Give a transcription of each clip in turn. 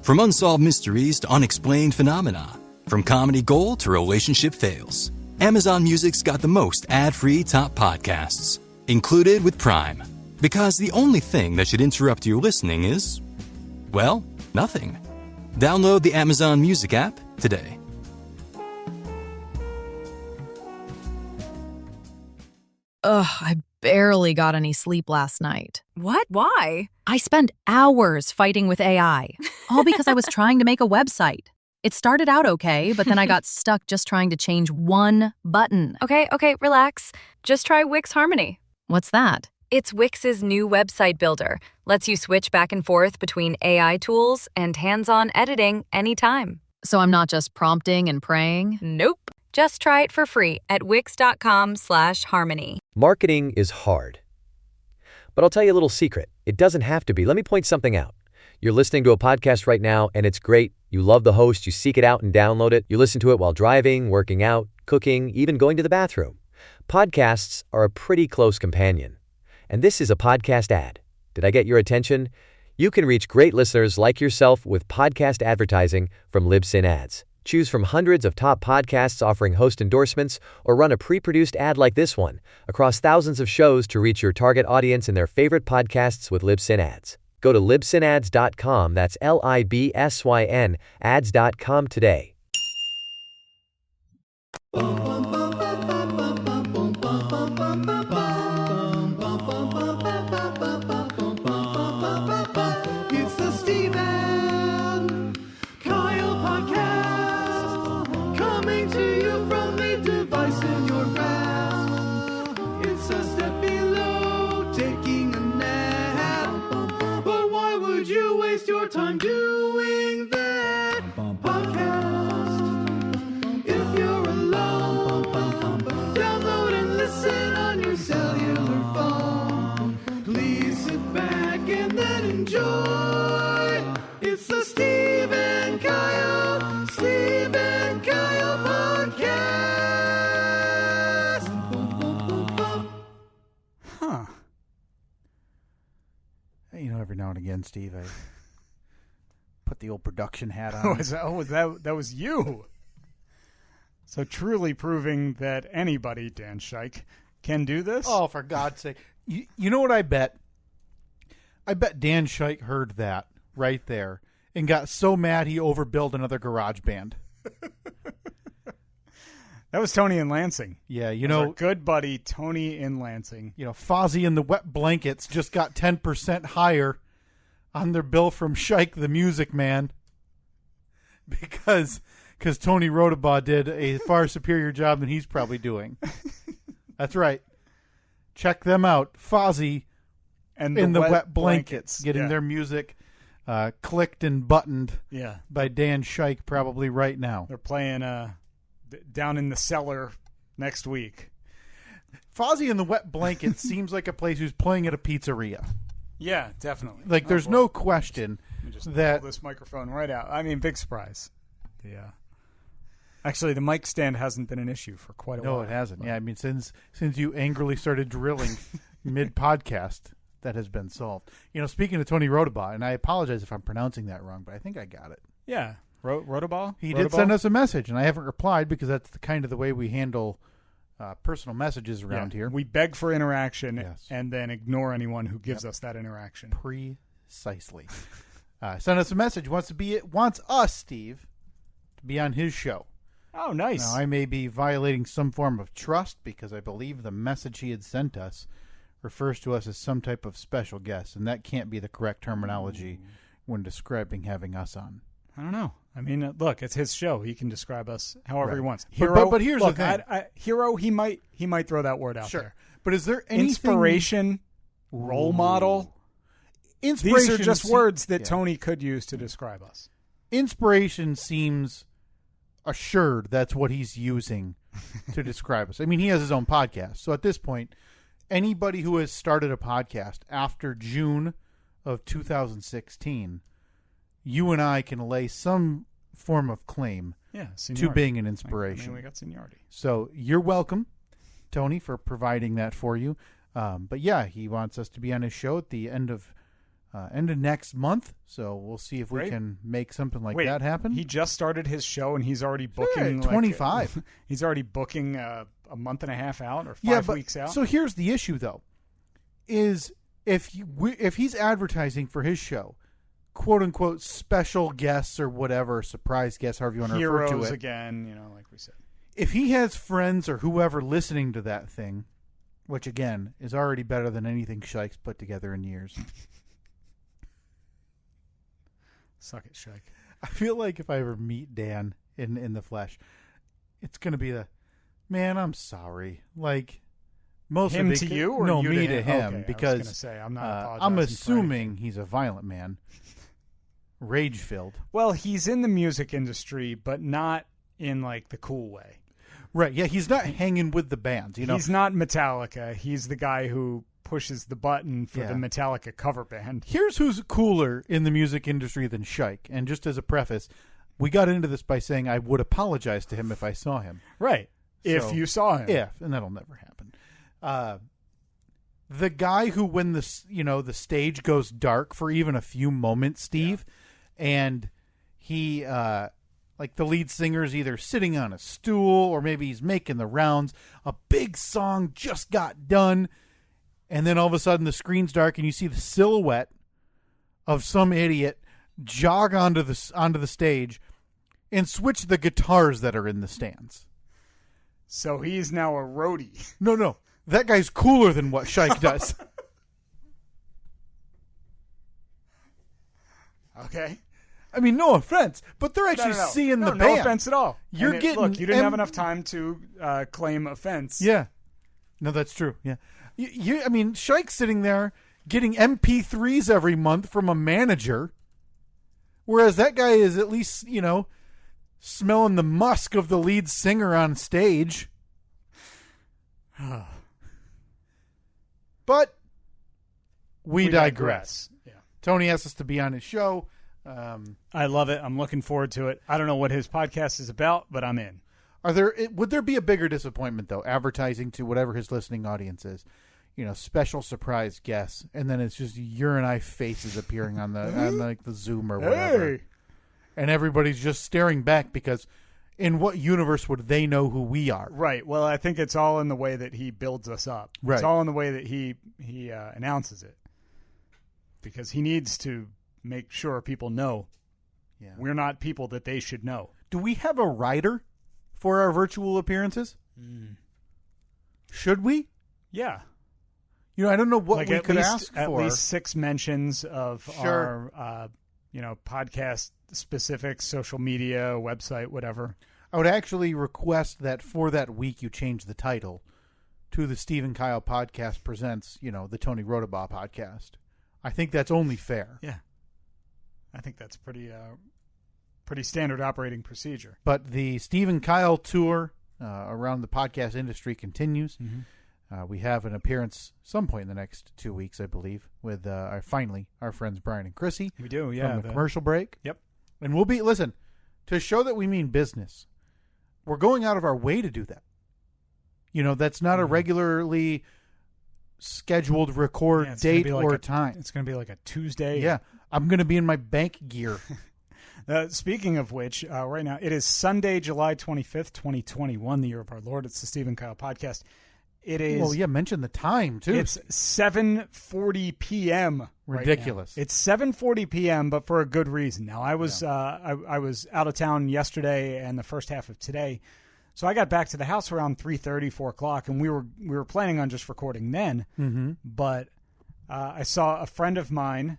From unsolved mysteries to unexplained phenomena, from comedy gold to relationship fails, Amazon Music's got the most ad-free top podcasts, included with Prime. Because the only thing that should interrupt your listening is, well, nothing. Download the Amazon Music app today. Ugh, I barely got any sleep last night. What? Why? I spent hours fighting with AI, all because I was trying to make a website. It started out okay, but then I got stuck just trying to change one button. Okay, relax. Just try Wix Harmony. What's that? It's Wix's new website builder. Lets you switch back and forth between AI tools and hands-on editing anytime. So I'm not just prompting and praying? Nope. Just try it for free at wix.com/harmony. Marketing is hard. But I'll tell you a little secret. It doesn't have to be. Let me point something out. You're listening to a podcast right now, and it's great. You love the host. You seek it out and download it. You listen to it while driving, working out, cooking, even going to the bathroom. Podcasts are a pretty close companion. And this is a podcast ad. Did I get your attention? You can reach great listeners like yourself with podcast advertising from Libsyn Ads. Choose from hundreds of top podcasts offering host endorsements, or run a pre-produced ad like this one across thousands of shows to reach your target audience in their favorite podcasts with Libsyn Ads. Go to libsynads.com, that's LIBSYN, ads.com today. It's the Steve and Kyle podcast, coming to you from a device in your grasp. It's a step below taking a nap, but why would you waste your time doing that podcast? If you're alone, download and listen on your cellular phone. Please sit back and then enjoy. It's the Steve and Kyle podcast. Huh. You know, every now and again, Steve, I put the old production hat on. That was you. So truly proving that anybody, Dan Scheich, can do this? Oh, for God's sake. You know what I bet? I bet Dan Scheich heard that right there and got so mad he overbilled another garage band. That was Tony in Lansing. Yeah, you That was know, our good buddy Tony in Lansing. you know, Fozzie and the Wet Blankets just got 10% higher on their bill from Scheich the Music Man because Tony Rodabaugh did a far superior job than he's probably doing. That's right. Check them out. Fozzie And in the Wet Blankets, getting yeah. their music clicked and buttoned Yeah. by Dan Scheich probably right now. They're playing down in the cellar next week. Fozzie and the Wet Blankets seems like a place who's playing at a pizzeria. Yeah, definitely. Like, there's boy. no question Let me just that pull this microphone right out. I mean, big surprise. Yeah. Actually, the mic stand hasn't been an issue for quite a while. No, it hasn't. Yeah, I mean, since you angrily started drilling mid-podcast, that has been solved. You know, speaking of Tony Rodabaugh, and I apologize if I'm pronouncing that wrong, but I think I got it. Yeah. Rodabaugh? He did send us a message, and I haven't replied because that's the kind of the way we handle personal messages around here. We beg for interaction Yes. and then ignore anyone who gives us that interaction. Precisely. Send us a message. Wants us, Steve, to be on his show. Oh, nice. Now, I may be violating some form of trust because I believe the message he had sent us refers to us as some type of special guest, and that can't be the correct terminology when describing having us on. I don't know. I mean, look, it's his show. He can describe us however he wants. But here's look, the thing. Hero, he might throw that word out Sure. there. But is there anything... Inspiration, role model. Inspiration. These are just words that Tony could use to describe us. Inspiration seems assured that's what he's using to describe us. I mean, he has his own podcast. So at this point, anybody who has started a podcast after June of 2016, you and I can lay some form of claim to being an inspiration. I mean, we got seniority. So you're welcome, Tony, for providing that for you. But yeah, he wants us to be on his show at the end of end of next month. So we'll see if we Great. can make something like Wait, that happen. He just started his show, and he's already booking 25. He's already booking a month and a half out or 5 Yeah, but, weeks out. So here's the issue, though, is if he's advertising for his show, quote unquote special guests or whatever, surprise guests, however you want to refer to Heroes it. again, like we said. If he has friends or whoever listening to that thing, which again is already better than anything Shike's put together in years. Suck it, Shike. I feel like if I ever meet Dan in the flesh, it's going to be man, I'm sorry. Like, most Him of to you or no, you me to to him? him, Okay, because I was gonna say, I'm not apologizing I'm for assuming anything. he's a violent man, rage-filled. Well, he's in the music industry, but not in like the cool way. Right, yeah, he's not hanging with the bands, He's not Metallica. He's the guy who pushes the button for the Metallica cover band. Here's who's cooler in the music industry than Shike. And just as a preface, we got into this by saying I would apologize to him if I saw him. Right. If So, you saw him. and that'll never happen. The guy who, when the stage goes dark for even a few moments, Steve, and he, like the lead singer's either sitting on a stool or maybe he's making the rounds. A big song just got done, and then all of a sudden the screen's dark and you see the silhouette of some idiot jog onto the stage and switch the guitars that are in the stands. So he's now a roadie. No. That guy's cooler than what Shike does. Okay. I mean, no offense, but they're actually seeing the band. No offense at all. You're And getting look, you didn't have enough time to claim offense. Yeah. No, that's true. Yeah. I mean, Shike's sitting there getting MP3s every month from a manager, whereas that guy is at least, smelling the musk of the lead singer on stage. But we digress. Yeah. Tony asked us to be on his show. I love it. I'm looking forward to it. I don't know what his podcast is about, but I'm in. Would there be a bigger disappointment, though, advertising to whatever his listening audience is? Special surprise guests, and then it's just your and I faces appearing on the Zoom or whatever. Hey. And everybody's just staring back because in what universe would they know who we are? Right. Well, I think it's all in the way that he builds us up. Right. It's all in the way that he announces it. Because he needs to make sure people know we're not people that they should know. Do we have a writer for our virtual appearances? Should we? Yeah. I don't know what we could ask for. At least 6 mentions of Sure. our, podcast specific, social media, website, whatever. I would actually request that for that week you change the title to the Steve and Kyle Podcast Presents, the Tony Rodabaugh Podcast. I think that's only fair. Yeah. I think that's pretty standard operating procedure. But the Steve and Kyle tour around the podcast industry continues. Mm-hmm. We have an appearance some point in the next 2 weeks, I believe, with our friends Brian and Chrissy. We do, yeah. From the commercial break. Yep. And we'll be, listen, to show that we mean business, we're going out of our way to do that. That's not a regularly scheduled record date or time. It's going to be like a Tuesday. Yeah. I'm going to be in my bank gear. Speaking of which, right now, it is Sunday, July 25th, 2021, the year of our Lord. It's the Steve and Kyle Podcast. It is. Well, yeah, mention the time, too. It's 7:40 p.m. Ridiculous. Right now. It's 7:40 p.m., but for a good reason. Now, I was I was out of town yesterday and the first half of today, so I got back to the house around 3:30, 4 o'clock, and we were planning on just recording then. Mm-hmm. But I saw a friend of mine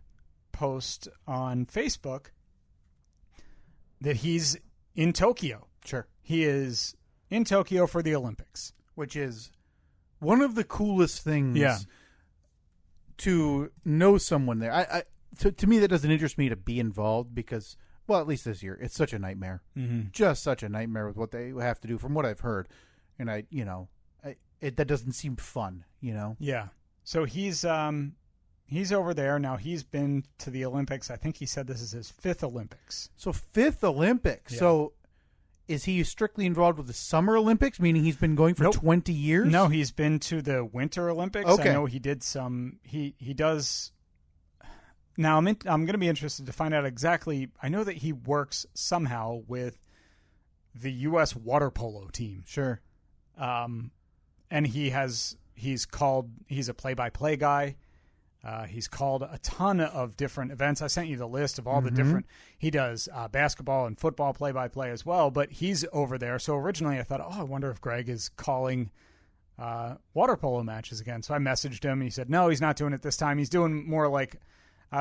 post on Facebook that he's in Tokyo. Sure. He is in Tokyo for the Olympics, which is one of the coolest things to know someone there. To me, that doesn't interest me to be involved because, well, at least this year, it's such a nightmare. Mm-hmm. Just such a nightmare with what they have to do from what I've heard. And that doesn't seem fun, Yeah. So he's over there. Now he's been to the Olympics. I think he said this is his 5th Olympics. So 5th Olympics. Yeah. So is he strictly involved with the Summer Olympics, meaning he's been going for 20 years? No, he's been to the Winter Olympics. Okay. I know he did some. He does Now, I'm going to be interested to find out exactly. I know that he works somehow with the U.S. water polo team. Sure. And he's a play-by-play guy. He's called a ton of different events. I sent you the list of all the different. He does basketball and football play-by-play as well, but he's over there. So originally I thought, I wonder if Greg is calling water polo matches again. So I messaged him. And he said, no, he's not doing it this time. He's doing more like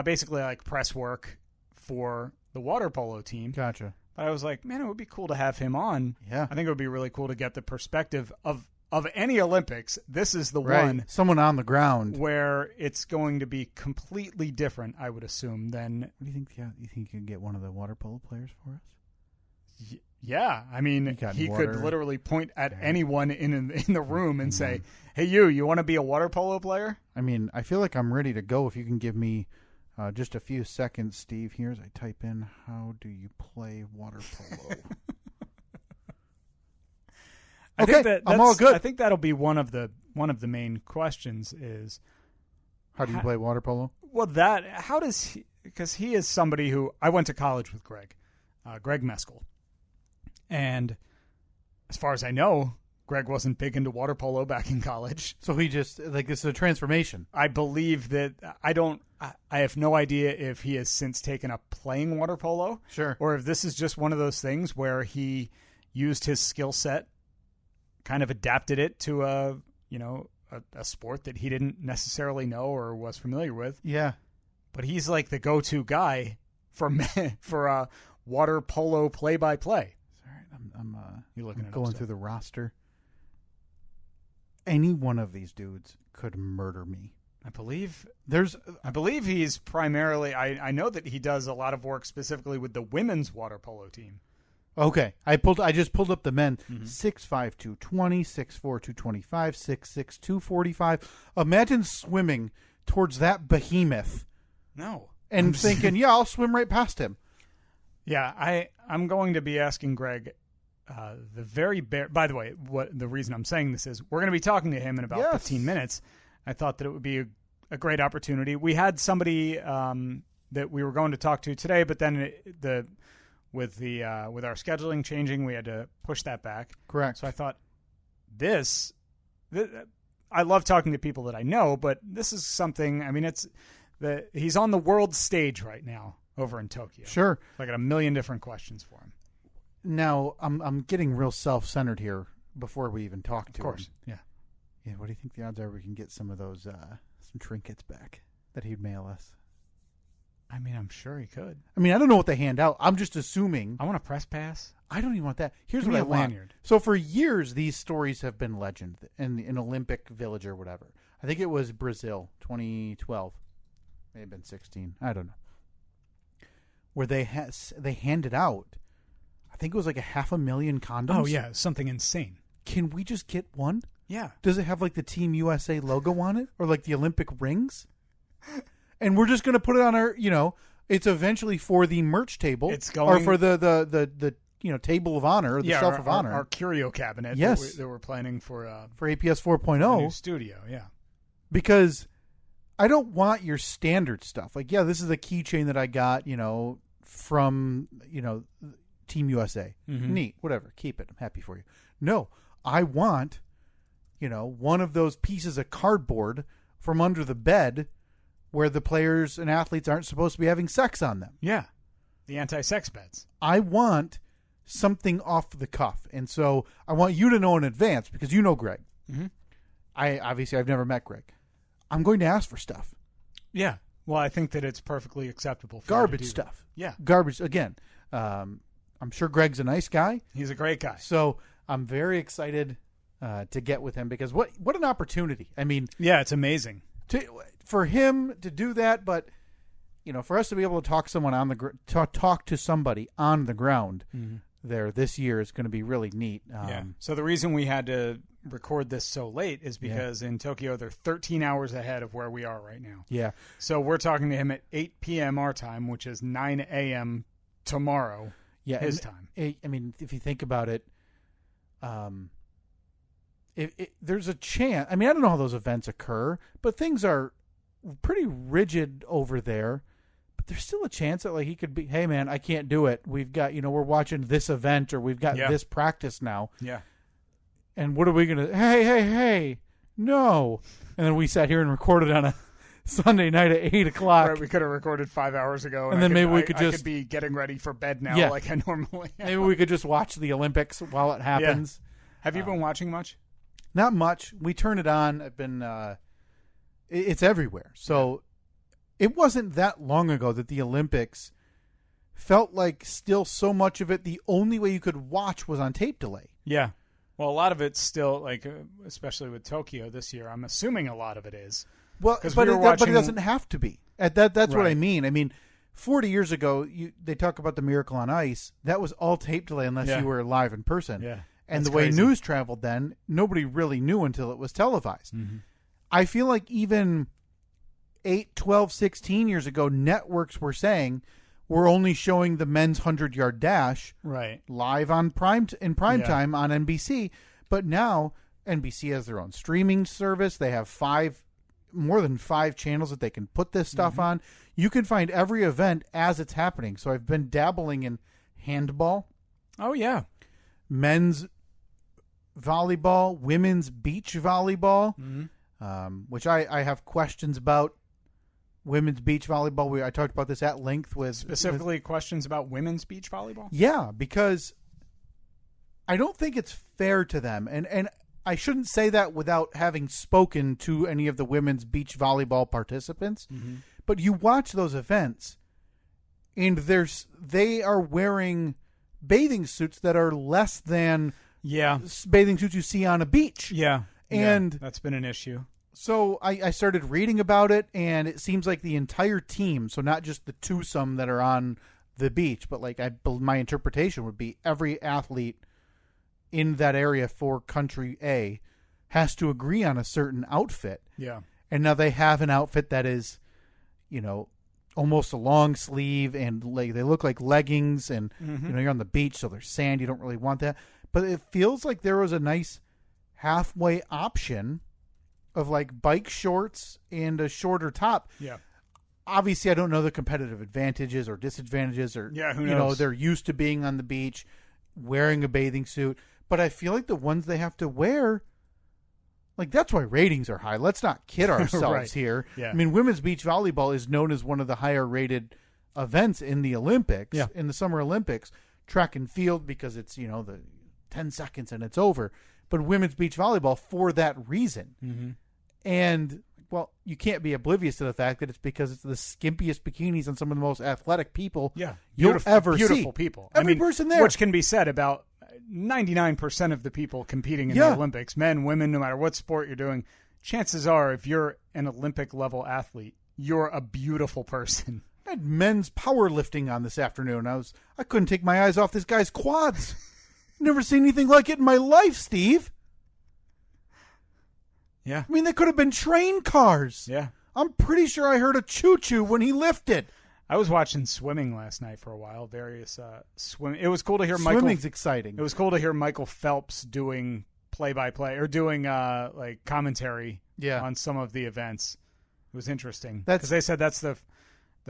basically like press work for the water polo team. Gotcha. But I was like, man, it would be cool to have him on. Yeah. I think it would be really cool to get the perspective of any Olympics. This is the Right. one Someone on the ground. where it's going to be completely different, I would assume, than... What do you think? You think you can get one of the water polo players for us? Yeah, I mean, he water. could literally point at anyone in the room and say, hey, you want to be a water polo player? I mean, I feel like I'm ready to go if you can give me just a few seconds, Steve. Here as I type in, how do you play water polo? I'm all good. I think that'll be one of the main questions is How do you play water polo? Well, how does he? Because he is somebody who I went to college with Greg Meskel, and as far as I know, Greg wasn't big into water polo back in college. So he just this is a transformation. I believe that I have no idea if he has since taken up playing water polo, Sure. or if this is just one of those things where he used his skill set, kind of adapted it to a sport that he didn't necessarily know or was familiar with. Yeah. But he's like the go-to guy for water polo play-by-play. Sorry, I'm You looking at going through the roster. Any one of these dudes could murder me. I believe There's he's primarily. I know that he does a lot of work specifically with the women's water polo team. Okay, I just pulled up the men. 6'5", 220, 6'4", 225, 6'6", 245. Imagine swimming towards that behemoth. No. And thinking, yeah, I'll swim right past him. Yeah, I'm going to be asking Greg by the way, what the reason I'm saying this is we're going to be talking to him in about 15 minutes. I thought that it would be a great opportunity. We had somebody that we were going to talk to today, but then with our scheduling changing, we had to push that back. Correct. So I thought I love talking to people that I know, but this is something. I mean, he's on the world stage right now over in Tokyo. Sure. I got a million different questions for him. Now, I'm getting real self-centered here before we even talk to him. Of course, yeah. Yeah, what do you think the odds are we can get some of those some trinkets back that he'd mail us? I mean, I'm sure he could. I mean, I don't know what they hand out. I'm just assuming. I want a press pass. I don't even want that. Here's Give what me I a want. lanyard. So for years, these stories have been legend in Olympic Village or whatever. I think it was Brazil, 2012. May have been 16. I don't know. Where they handed out, I think it was like 500,000 condoms. Oh, yeah, something insane. Can we just get one? Yeah. Does it have like the Team USA logo on it? Or like the Olympic rings? And we're just going to put it on our, it's eventually for the merch table. It's going... Or for the table of honor, or the shelf of honor. Our curio cabinet yes. that we're planning for APS 4.0. new studio, yeah. Because I don't want your standard stuff. Like, yeah, this is a keychain that I got, from, Team USA. Mm-hmm. Neat, whatever. Keep it. I'm happy for you. No, I want, one of those pieces of cardboard from under the bed where the players and athletes aren't supposed to be having sex on them. Yeah. The anti-sex beds. I want something off the cuff. And so I want you to know in advance, because you know Greg. Mm-hmm. I've never met Greg. I'm going to ask for stuff. Yeah. Well, I think that it's perfectly acceptable for Garbage you to do stuff. that. Yeah. Garbage. Again, I'm sure Greg's a nice guy. He's a great guy. So I'm very excited to get with him, because what an opportunity. I mean, yeah, it's amazing for him to do that, but for us to be able to talk talk to somebody on the ground there this year is going to be really neat. Yeah. So the reason we had to record this so late is because in Tokyo they're 13 hours ahead of where we are right now. Yeah. So we're talking to him at 8 p.m. our time, which is 9 a.m. tomorrow. Yeah, his time. I mean, if you think about it, there's a chance. I mean, I don't know how those events occur, but things are pretty rigid over there there's still a chance that like he could be, hey man, I can't do it. We've got, we're watching this event or we've got this practice now. Yeah. And what are we going to, hey, no. And then we sat here and recorded on a Sunday night at 8 o'clock. Right, we could have recorded 5 hours ago. And then maybe we could I could be getting ready for bed now like I normally am. Maybe we could just watch the Olympics while it happens. Yeah. Have you been watching much? Not much. We turn it on. I've been, it's everywhere. So it wasn't that long ago that the Olympics felt like still so much of it, the only way you could watch was on tape delay. Yeah. Well, a lot of it's still, like, especially with Tokyo this year, I'm assuming a lot of it is. Well, but it doesn't have to be. That's what I mean. I mean, 40 years ago, they talk about the Miracle on Ice. That was all tape delay unless you were live in person. Yeah. And the way news traveled then, nobody really knew until it was televised. Mm-hmm. I feel like even 8, 12, 16 years ago, networks were saying we're only showing the men's 100-yard dash live on prime time on NBC. But now NBC has their own streaming service. They have more than 5 channels that they can put this stuff on. You can find every event as it's happening. So I've been dabbling in handball. Oh, yeah. Men's volleyball, women's beach volleyball, which I have questions about. Women's beach volleyball. I talked about this at length with specifically questions about women's beach volleyball. Yeah, because I don't think it's fair to them, and I shouldn't say that without having spoken to any of the women's beach volleyball participants. Mm-hmm. But you watch those events, and they are wearing bathing suits that are less than bathing suits you see on a beach. Yeah, and that's been an issue. So I started reading about it, and it seems like the entire team, so not just the twosome that are on the beach, but like my interpretation would be every athlete in that area for country A has to agree on a certain outfit. Yeah. And now they have an outfit that is, almost a long sleeve, and like they look like leggings, and you're on the beach, so there's sand. You don't really want that. But it feels like there was a nice halfway option of like bike shorts and a shorter top. Yeah. Obviously, I don't know the competitive advantages or disadvantages, or who knows? They're used to being on the beach, wearing a bathing suit. But I feel like the ones they have to wear, like that's why ratings are high. Let's not kid ourselves here. Yeah. I mean, women's beach volleyball is known as one of the higher rated events in the Olympics, in the Summer Olympics. Track and field, because it's, the 10 seconds and it's over. But women's beach volleyball for that reason. Mm-hmm. And, well, you can't be oblivious to the fact that it's because it's the skimpiest bikinis on some of the most athletic people you'll ever see. Beautiful people. Every person there. Which can be said about 99% of the people competing in the Olympics, men, women, no matter what sport you're doing. Chances are, if you're an Olympic-level athlete, you're a beautiful person. I had men's powerlifting on this afternoon. I couldn't take my eyes off this guy's quads. Never seen anything like it in my life, Steve. Yeah. I mean, they could have been train cars. Yeah. I'm pretty sure I heard a choo-choo when he lifted. I was watching swimming last night for a while. Various swimming. It was cool to hear Swimming's exciting. It was cool to hear Michael Phelps doing play-by-play or doing like commentary on some of the events. It was interesting because they said that's the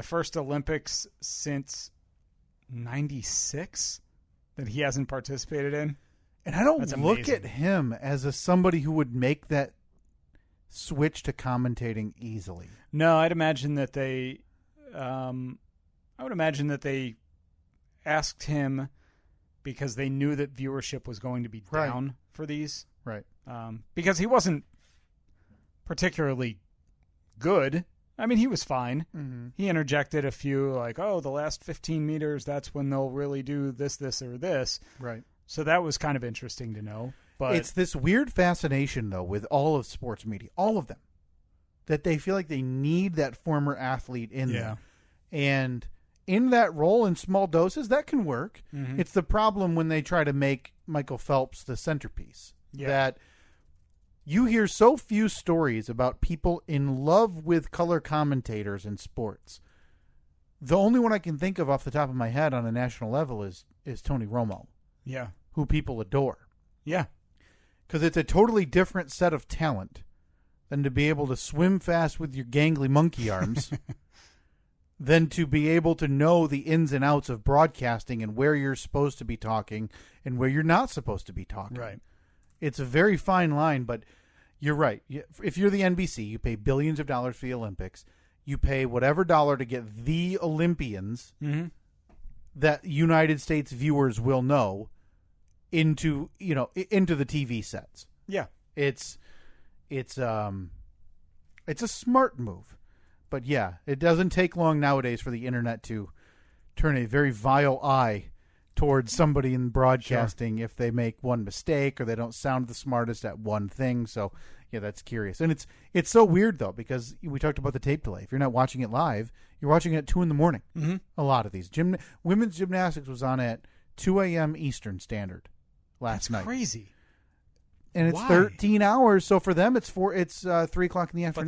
first Olympics since '96 that he hasn't participated in. And I don't look at him as somebody who would make that switch to commentating easily. No, I'd imagine that they asked him because they knew that viewership was going to be down for these. Right. Because he wasn't particularly good. I mean, he was fine. Mm-hmm. He interjected a few like, the last 15 meters, that's when they'll really do this, or this. Right. So that was kind of interesting to know. But it's this weird fascination, though, with all of sports media, all of them, that they feel like they need that former athlete in there. And in that role, in small doses, that can work. Mm-hmm. It's the problem when they try to make Michael Phelps the centerpiece. Yeah. That you hear so few stories about people in love with color commentators in sports. The only one I can think of off the top of my head on a national level is Tony Romo. Yeah. Who people adore. Yeah. Because it's a totally different set of talent than to be able to swim fast with your gangly monkey arms than to be able to know the ins and outs of broadcasting and where you're supposed to be talking and where you're not supposed to be talking. Right. It's a very fine line, but you're right. If you're the NBC, you pay billions of dollars for the Olympics. You pay whatever dollar to get the Olympians that United States viewers will know into the TV sets. Yeah. It's a smart move. But yeah, it doesn't take long nowadays for the internet to turn a very vile eye towards somebody in broadcasting if they make one mistake or they don't sound the smartest at one thing. So yeah, that's curious. And it's so weird though, because we talked about the tape delay. If you're not watching it live, you're watching it at 2 a.m. A lot of these women's gymnastics was on at 2 a.m. Eastern Standard last night. That's crazy. And it's Why? 13 hours. So for them, it's 3 o'clock in the afternoon.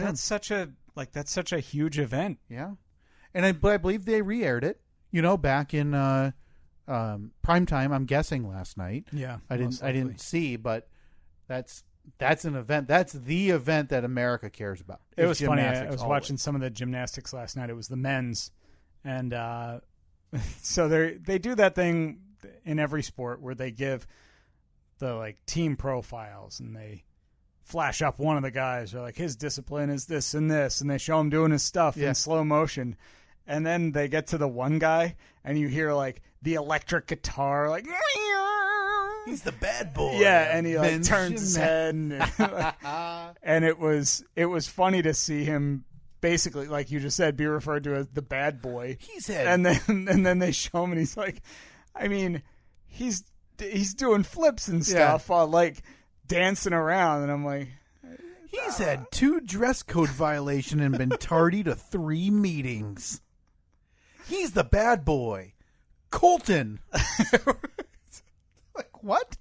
But that's such a huge event. Yeah. And I believe they re-aired it, back in prime time, I'm guessing last night. Yeah. I didn't see, but that's an event. That's the event that America cares about. It was funny. I was always watching some of the gymnastics last night. It was the men's. And so they do that thing in every sport where they give the team profiles and they flash up one of the guys. They're like, his discipline is this and this, and they show him doing his stuff in slow motion. And then they get to the one guy, and you hear the electric guitar, he's the bad boy. Yeah, and he turns his head, and it was funny to see him basically, like you just said, be referred to as the bad boy. And then they show him, and he's like, I mean, he's doing flips and stuff while dancing around, and I'm like, he's had 2 dress code violations and been tardy to 3 meetings. He's the bad boy, Colton. What?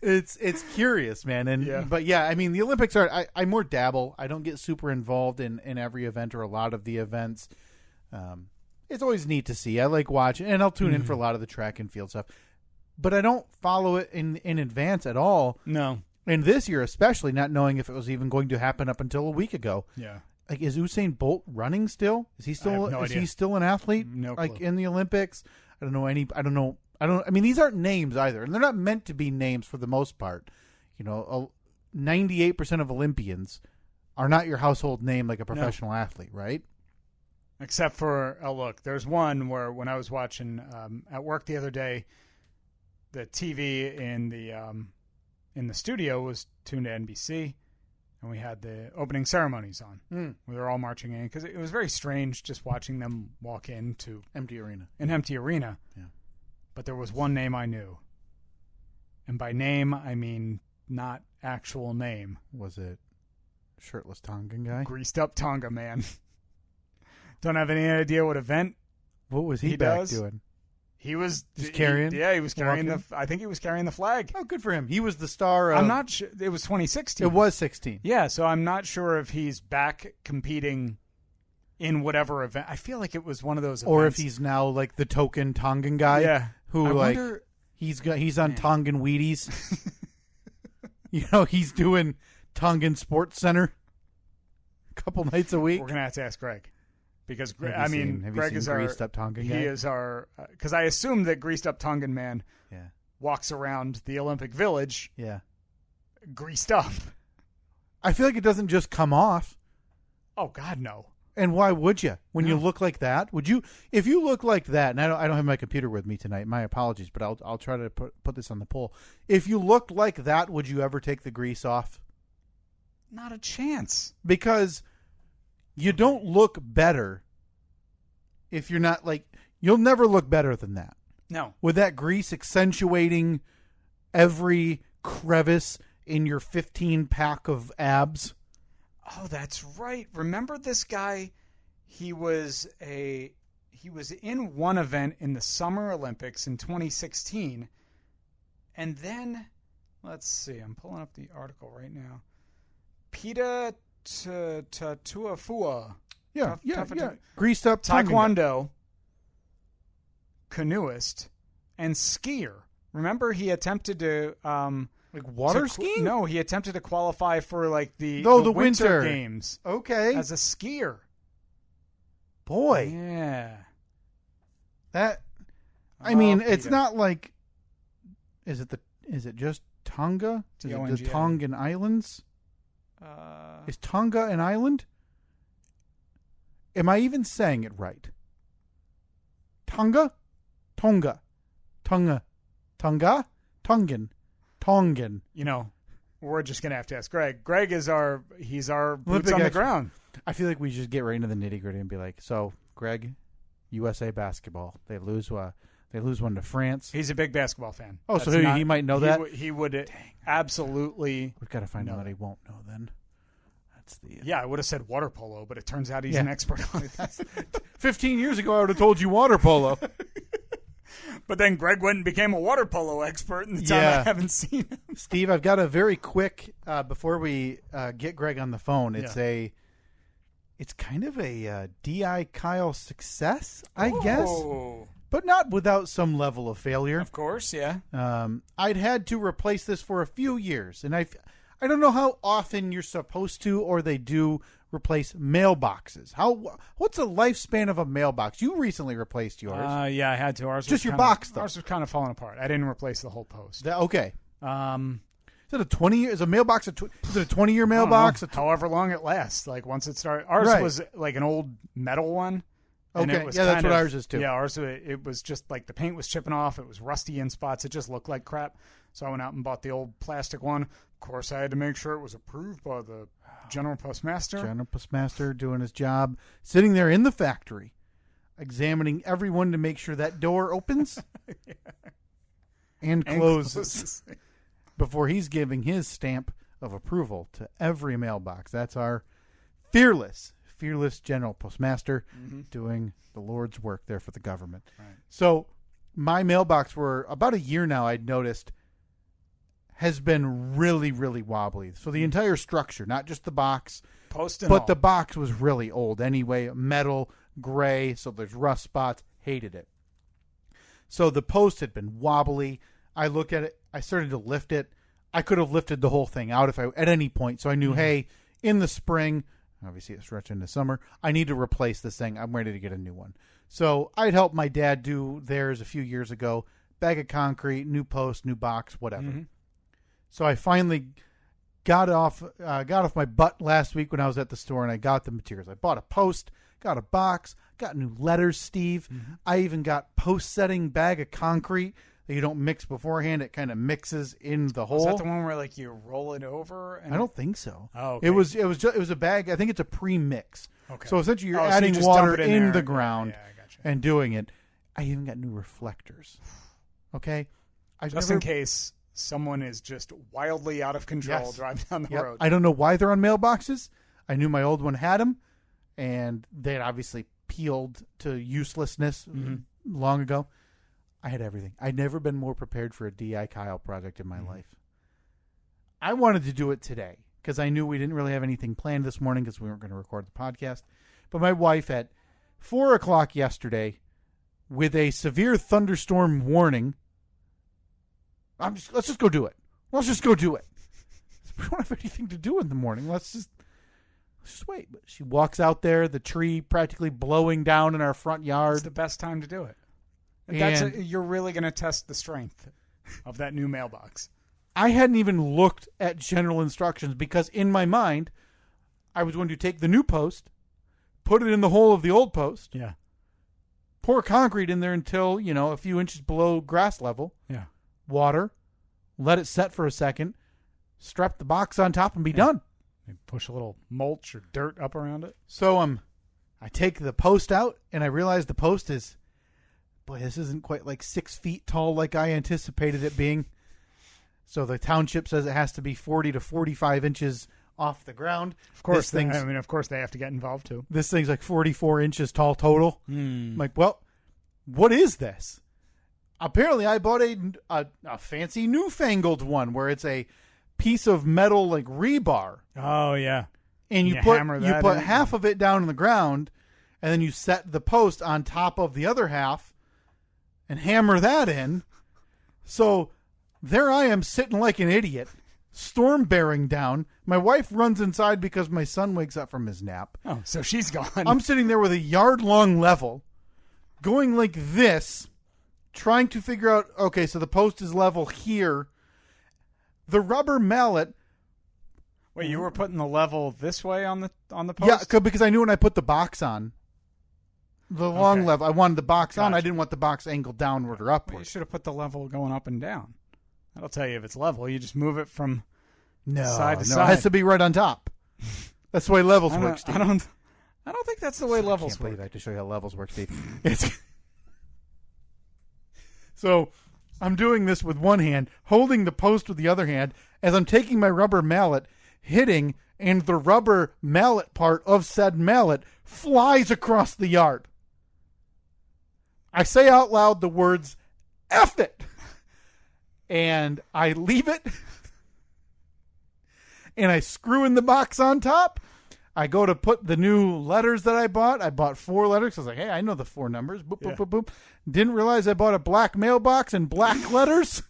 It's curious, man, but yeah, I mean, the Olympics are. I more dabble. I don't get super involved in every event or a lot of the events. It's always neat to see. I like watching, and I'll tune in for a lot of the track and field stuff. But I don't follow it in advance at all. No. And this year especially, not knowing if it was even going to happen up until a week ago. Yeah. Is Usain Bolt running still? Is he still he still an athlete? No clue. In the Olympics? I don't know. I mean, these aren't names either. And they're not meant to be names for the most part. 98% of Olympians are not your household name like a professional athlete, right? Except for, look, there's one where when I was watching at work the other day, the TV in the studio was tuned to NBC, and we had the opening ceremonies on. Where they're all marching in, because it was very strange just watching them walk into an empty arena. Yeah. But there was one name I knew, and by name I mean not actual name. Was it shirtless Tongan guy? Greased up Tonga man. Don't have any idea what event. What was he back doing? He was just carrying. He was carrying I think he was carrying the flag. Oh, good for him. He was the star. I'm not sure. It was 2016. It was 16. Yeah, so I'm not sure if he's back competing in whatever event. I feel like it was one of those events. Or if he's now the token Tongan guy. Yeah. Who he's on Tongan Wheaties. He's doing Tongan Sports Center a couple nights a week. We're gonna have to ask Greg. Because Greg is our greased up Tongan guy. He is our because I assume that greased up Tongan man walks around the Olympic Village greased up. I feel like it doesn't just come off. Oh God, no. And why would you? When you look like that, would you? If you look like that, and I don't have my computer with me tonight. My apologies, but I'll try to put this on the poll. If you looked like that, would you ever take the grease off? Not a chance. Because you don't look better if you're not you'll never look better than that. No. With that grease accentuating every crevice in your 15-pack of abs. Oh, that's right. Remember this guy? He was in one event in the Summer Olympics in 2016. And then, let's see, I'm pulling up the article right now. Peter Tuafua. Yeah. Greased up Taekwondo, canoeist, and skier. Remember, he attempted to Like water skiing? No, he attempted to qualify for like the winter games. Okay. As a skier. Boy. Yeah. That. I mean, Peter. it's not like. Is it just Tonga? Is it the Tongan Islands? Is Tonga an island? Am I even saying it right? Tonga? Tonga. Tonga. Tonga? Tongan. You know, we're just going to have to ask Greg. Greg is he's our boots on the ground. I feel like we just get right into the nitty gritty and be like, so, Greg, USA basketball. They lose one to France. He's a big basketball fan. Oh, so he might know that? He would absolutely. We've got to find out that he won't know then. That's the. Yeah, I would have said water polo, but it turns out he's an expert on it. 15 years ago, I would have told you water polo. But then Greg went and became a water polo expert in the time I haven't seen him. Steve, I've got a very quick, before we get Greg on the phone, it's kind of a D.I. Kyle success, I guess, but not without some level of failure. Of course, yeah. I'd had to replace this for a few years, and I don't know how often you're supposed to or they do replace mailboxes. What's the lifespan of a mailbox? You recently replaced yours. Yeah, I had to. Ours just your box, though. Ours was kind of falling apart. I didn't replace the whole post. Okay. Is it a 20-year? Is a mailbox? Is it a 20-year mailbox? However long it lasts. Like once it started, ours was like an old metal one. And okay, it was that's what ours is too. Yeah, ours it was just like the paint was chipping off. It was rusty in spots. It just looked like crap. So I went out and bought the old plastic one. Of course, I had to make sure it was approved by the General Postmaster. General Postmaster doing his job, sitting there in the factory, examining everyone to make sure that door opens and closes before he's giving his stamp of approval to every mailbox. That's our fearless General Postmaster doing the Lord's work there for the government. Right. So my mailbox for about a year now, I'd noticed, has been really, really wobbly. So the entire structure, not just the box, but the box was really old anyway, metal, gray, so there's rust spots. Hated it. So the post had been wobbly. I looked at it. I started to lift it. I could have lifted the whole thing out at any point. So I knew, hey, in the spring, obviously it's stretching into summer, I need to replace this thing. I'm ready to get a new one. So I'd helped my dad do theirs a few years ago. Bag of concrete, new post, new box, whatever. So I finally got off my butt last week when I was at the store, and I got the materials. I bought a post, got a box, got new letters, Steve. I even got post-setting bag of concrete that you don't mix beforehand. It kind of mixes in the hole. Is that the one where like you roll it over? I don't think so. Oh, okay. It was a bag. I think it's a pre-mix. Okay. So essentially you're so adding you just water dump it in there. the ground I gotcha. and doing it. I even got new reflectors. Okay? Just in case someone is just wildly out of control driving down the road. I don't know why they're on mailboxes. I knew my old one had them, and they had obviously peeled to uselessness long ago. I had everything. I'd never been more prepared for a D.I. Kyle project in my life. I wanted to do it today because I knew we didn't really have anything planned this morning because we weren't going to record the podcast. But my wife at 4 o'clock yesterday, with a severe thunderstorm warning, let's just go do it. Let's just go do it. We don't have anything to do in the morning. Let's just wait. But she walks out there, the tree practically blowing down in our front yard. It's the best time to do it. You're really going to test the strength of that new mailbox. I hadn't even looked at general instructions because in my mind, I was going to take the new post, put it in the hole of the old post, pour concrete in there until, a few inches below grass level, water, let it set for a second, strap the box on top and be done. Maybe push a little mulch or dirt up around it. So I take the post out and I realize the post is, boy, this isn't quite like 6 feet tall like I anticipated it being. So the township says it has to be 40 to 45 inches off the ground. Of course, of course they have to get involved too. This thing's like 44 inches tall total. I'm like, well, what is this? Apparently, I bought a fancy newfangled one where it's a piece of metal like rebar. Oh yeah, and you put half of it down on the ground, and then you set the post on top of the other half, and hammer that in. So There I am sitting like an idiot, storm bearing down. My wife runs inside because my son wakes up from his nap. Oh, so she's gone. I'm sitting there with a yard-long level, going like this, trying to figure out, okay, so the post is level here. The rubber mallet. Wait, you were putting the level this way on the post? Yeah, because I knew when I put the box on, the long level, I wanted the box on. I didn't want the box angled downward or upward. Well, you should have put the level going up and down. That'll tell you if it's level. You just move it from side to side. It has to be right on top. That's the way levels work, Steve. I don't think that's the way levels work. I have to show you how levels work, Steve. So I'm doing this with one hand, holding the post with the other hand, as I'm taking my rubber mallet, hitting, and the rubber mallet part of said mallet flies across the yard. I say out loud the words, F it! And I leave it, and I screw in the box on top. I go to put the new letters that I bought. I bought 4 letters. I was like, hey, I know the 4 numbers. Boop, boop, boop, boop. Didn't realize I bought a black mailbox and black letters.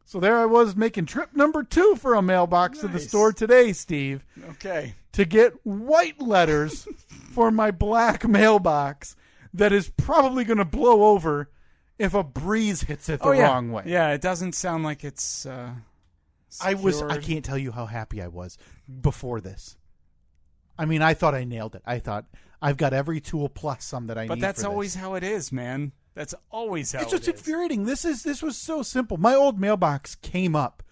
So there I was making trip number 2 for a mailbox to the store today, Steve. Okay. To get white letters for my black mailbox that is probably going to blow over if a breeze hits it the wrong way. Yeah, it doesn't sound like it's I can't tell you how happy I was before this. I mean, I thought I nailed it. I thought I've got every tool plus some that I need. But that's for always this. how it is, man. That's always how it's just it is. infuriating. This was so simple. My old mailbox came up,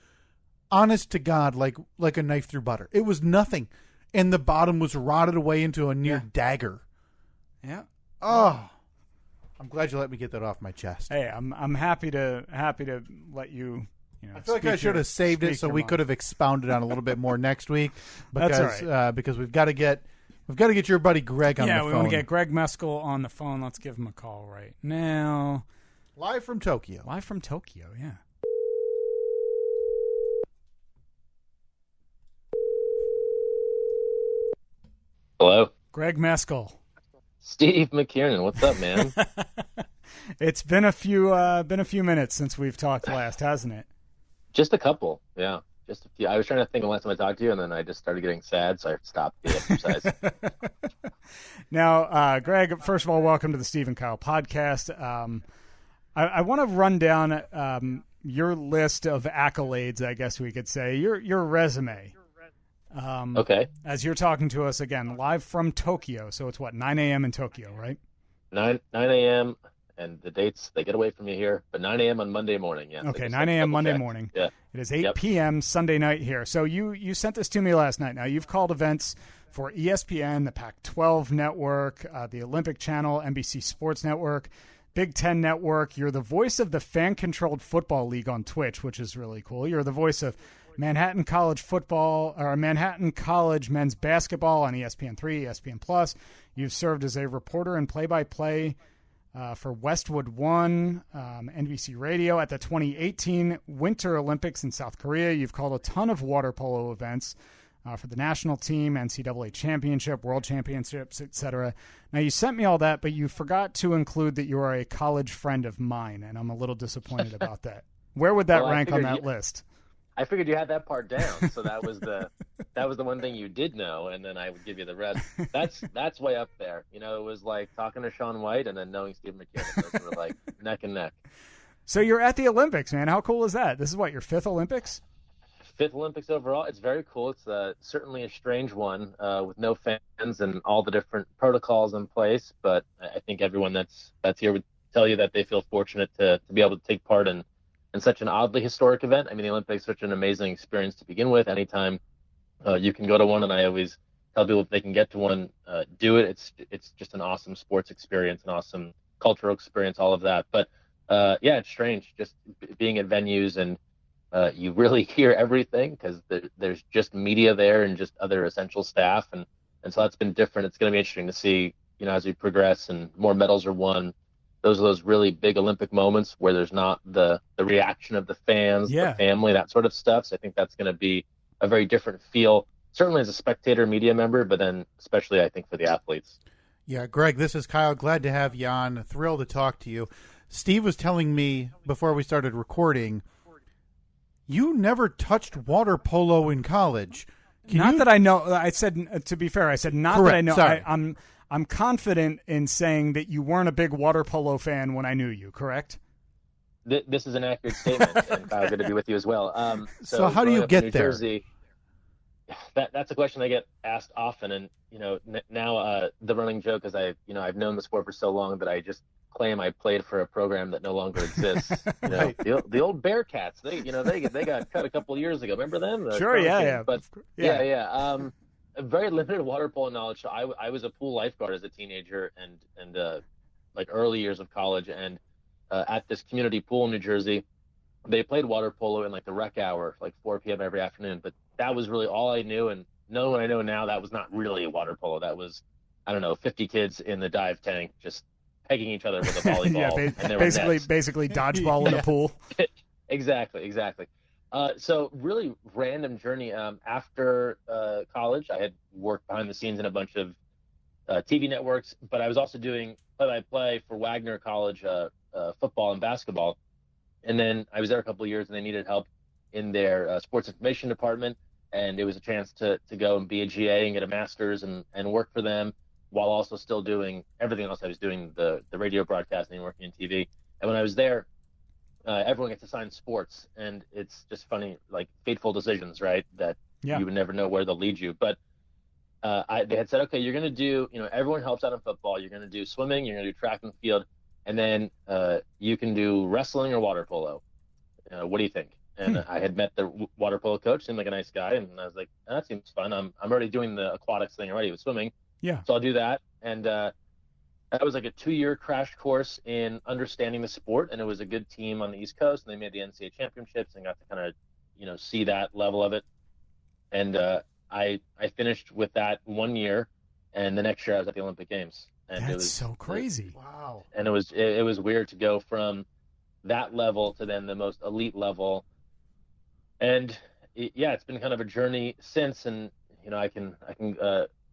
honest to God, like a knife through butter. It was nothing, and the bottom was rotted away into a near dagger. Yeah. Oh, I'm glad you let me get that off my chest. Hey, I'm happy to let you. I feel like I should have saved it so we could have expounded on a little bit more next week. Because, That's all right. Because we've got to get your buddy Greg on the phone. Yeah, we want to get Greg Meskel on the phone. Let's give him a call right now. Live from Tokyo. Yeah. Hello? Greg Meskel. Steve McKiernan, what's up, man? It's been a few minutes since we've talked last, hasn't it? Just a couple, yeah. Just a few. I was trying to think of the last time I talked to you, and then I just started getting sad, so I stopped the exercise. Now, Greg, first of all, welcome to the Steve and Kyle podcast. I want to run down your list of accolades, I guess we could say, your resume. Okay. As you're talking to us again, live from Tokyo. So it's 9 a.m. in Tokyo, right? 9 a.m. and the dates, they get away from you here, but 9 a.m. on Monday morning. Yes. Okay, 9 a.m. Monday morning. Yeah. It is 8 p.m. Sunday night here. So you sent this to me last night. Now, you've called events for ESPN, the Pac-12 Network, the Olympic Channel, NBC Sports Network, Big Ten Network. You're the voice of the fan-controlled football league on Twitch, which is really cool. You're the voice of Manhattan College football, or Manhattan College men's basketball on ESPN3, ESPN+. You've served as a reporter and play-by-play for Westwood One, NBC Radio at the 2018 Winter Olympics in South Korea. You've called a ton of water polo events for the national team, NCAA championship, world championships, etc. Now, you sent me all that, but you forgot to include that you are a college friend of mine, and I'm a little disappointed about that. Where would that rank on that list? I figured you had that part down, so that was the one thing you did know, and then I would give you the rest. That's way up there. You know, it was like talking to Shaun White and then knowing Steve McKiernan. Those were like neck and neck. So you're at the Olympics, man. How cool is that? This is your 5th Olympics? 5th Olympics overall. It's very cool. It's certainly a strange one with no fans and all the different protocols in place. But I think everyone that's here would tell you that they feel fortunate to be able to take part in such an oddly historic event. I mean, the Olympics are such an amazing experience to begin with. Anytime you can go to one, and I always tell people if they can get to one, do it. It's just an awesome sports experience, an awesome cultural experience, all of that. But yeah, it's strange just being at venues and you really hear everything because there's just media there and just other essential staff, and so that's been different. It's going to be interesting to see, as we progress and more medals are won. Those are those really big Olympic moments where there's not the reaction of the fans, the family, that sort of stuff. So I think that's going to be a very different feel, certainly as a spectator, media member, but then especially I think for the athletes. Yeah, Greg, this is Kyle. Glad to have you on. Thrilled to talk to you. Steve was telling me before we started recording, you never touched water polo in college. That I know. I said, to be fair, I said not Correct, that I know. sorry. I'm confident in saying that you weren't a big water polo fan when I knew you. Correct? This is an accurate statement, and I'm going to be with you as well. So how do you growing up in get New there? Jersey, that's a question I get asked often, and now the running joke is I've known the sport for so long that I just claim I played for a program that no longer exists. Right. The old Bearcats, they got cut a couple of years ago. Remember them? Sure, yeah. But Yeah. yeah. A very limited water polo knowledge. So I was a pool lifeguard as a teenager and like early years of college, and at this community pool in New Jersey, they played water polo in like the rec hour, like 4 p.m. every afternoon. But that was really all I knew, and knowing what I know now, that was not really water polo. That was, I don't know, 50 kids in the dive tank just pegging each other with a volleyball. And there were nets. basically dodgeball in a pool. Exactly. So really random journey. After college, I had worked behind the scenes in a bunch of TV networks, but I was also doing play-by-play for Wagner College football and basketball. And then I was there a couple of years, and they needed help in their sports information department. And it was a chance to go and be a GA and get a master's and work for them while also still doing everything else I was doing, the radio broadcasting and working in TV. And when I was there, everyone gets assigned sports, and it's just funny, like fateful decisions, right? That you would never know where they'll lead you. But they had said, okay, you're going to do, everyone helps out in football. You're going to do swimming, you're going to do track and field, and then you can do wrestling or water polo. What do you think? And I had met the water polo coach, seemed like a nice guy, and I was like, that seems fun. I'm already doing the aquatics thing already with swimming. Yeah. So I'll do that. And that was like a 2-year crash course in understanding the sport, and it was a good team on the East Coast, and they made the NCAA championships and got to kind of, see that level of it. And I finished with that 1 year, and the next year I was at the Olympic Games. And That's it was so crazy. Wow. And it was weird to go from that level to then the most elite level. And it's been kind of a journey since, and I can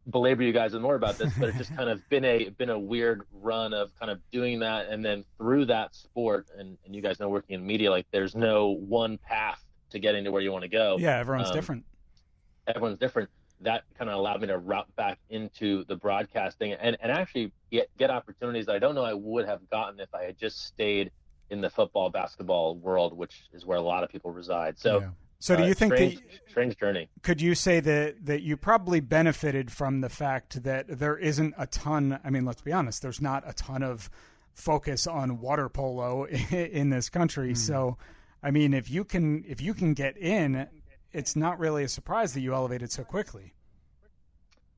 belabor you guys with more about this, but it's just kind of been a weird run of kind of doing that, and then through that sport, and you guys know, working in media, like there's no one path to getting to where you want to go. Yeah, everyone's different. Everyone's different. That kind of allowed me to route back into the broadcasting and actually get opportunities that I don't know I would have gotten if I had just stayed in the football, basketball world, which is where a lot of people reside. So. Yeah. So do you think strange journey? Could you say that you probably benefited from the fact that there isn't a ton? I mean, let's be honest. There's not a ton of focus on water polo in this country. So, I mean, if you can get in, it's not really a surprise that you elevated so quickly.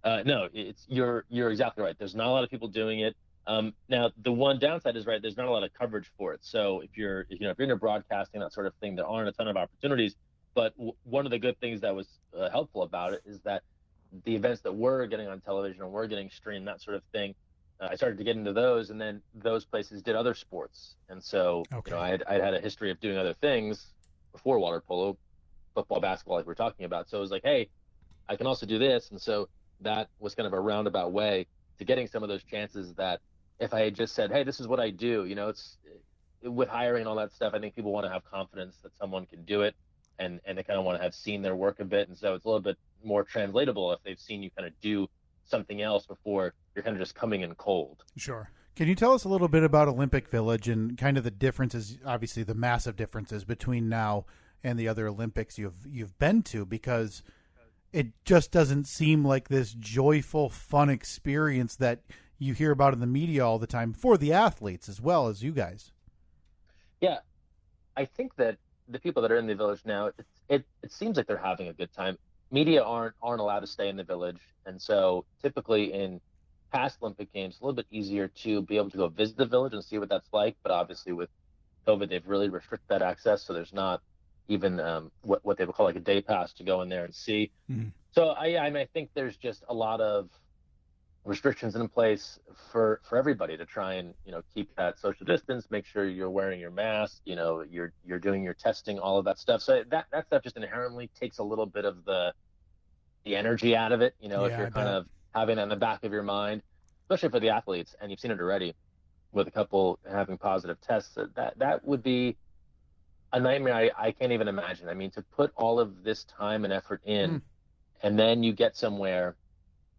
No, you're exactly right. There's not a lot of people doing it. Now, the one downside is, right, there's not a lot of coverage for it. So if you're into broadcasting, that sort of thing, there aren't a ton of opportunities. But one of the good things that was helpful about it is that the events that were getting on television or were getting streamed, that sort of thing, I started to get into those, and then those places did other sports. And so, I'd had a history of doing other things before water polo, football, basketball, like we're talking about. So it was like, hey, I can also do this. And so that was kind of a roundabout way to getting some of those chances that if I had just said, hey, this is what I do, it's with hiring and all that stuff, I think people want to have confidence that someone can do it. And they kind of want to have seen their work a bit. And so it's a little bit more translatable if they've seen you kind of do something else before you're kind of just coming in cold. Sure. Can you tell us a little bit about Olympic Village and kind of the differences, obviously the massive differences between now and the other Olympics you've been to? Because it just doesn't seem like this joyful, fun experience that you hear about in the media all the time for the athletes as well as you guys. Yeah, I think that the people that are in the village now, it seems like they're having a good time. Media aren't allowed to stay in the village, and so typically in past Olympic Games, it's a little bit easier to be able to go visit the village and see what that's like. But obviously with COVID, they've really restricted that access, so there's not even what they would call like a day pass to go in there and see. Mm-hmm. So I think there's just a lot of restrictions in place for everybody to try and keep that social distance, make sure you're wearing your mask, you're doing your testing, all of that stuff. So that stuff just inherently takes a little bit of the energy out of it, if you're kind of having that in the back of your mind, especially for the athletes. And you've seen it already with a couple having positive tests, that would be a nightmare. I can't even imagine. I mean, to put all of this time and effort in, and then you get somewhere,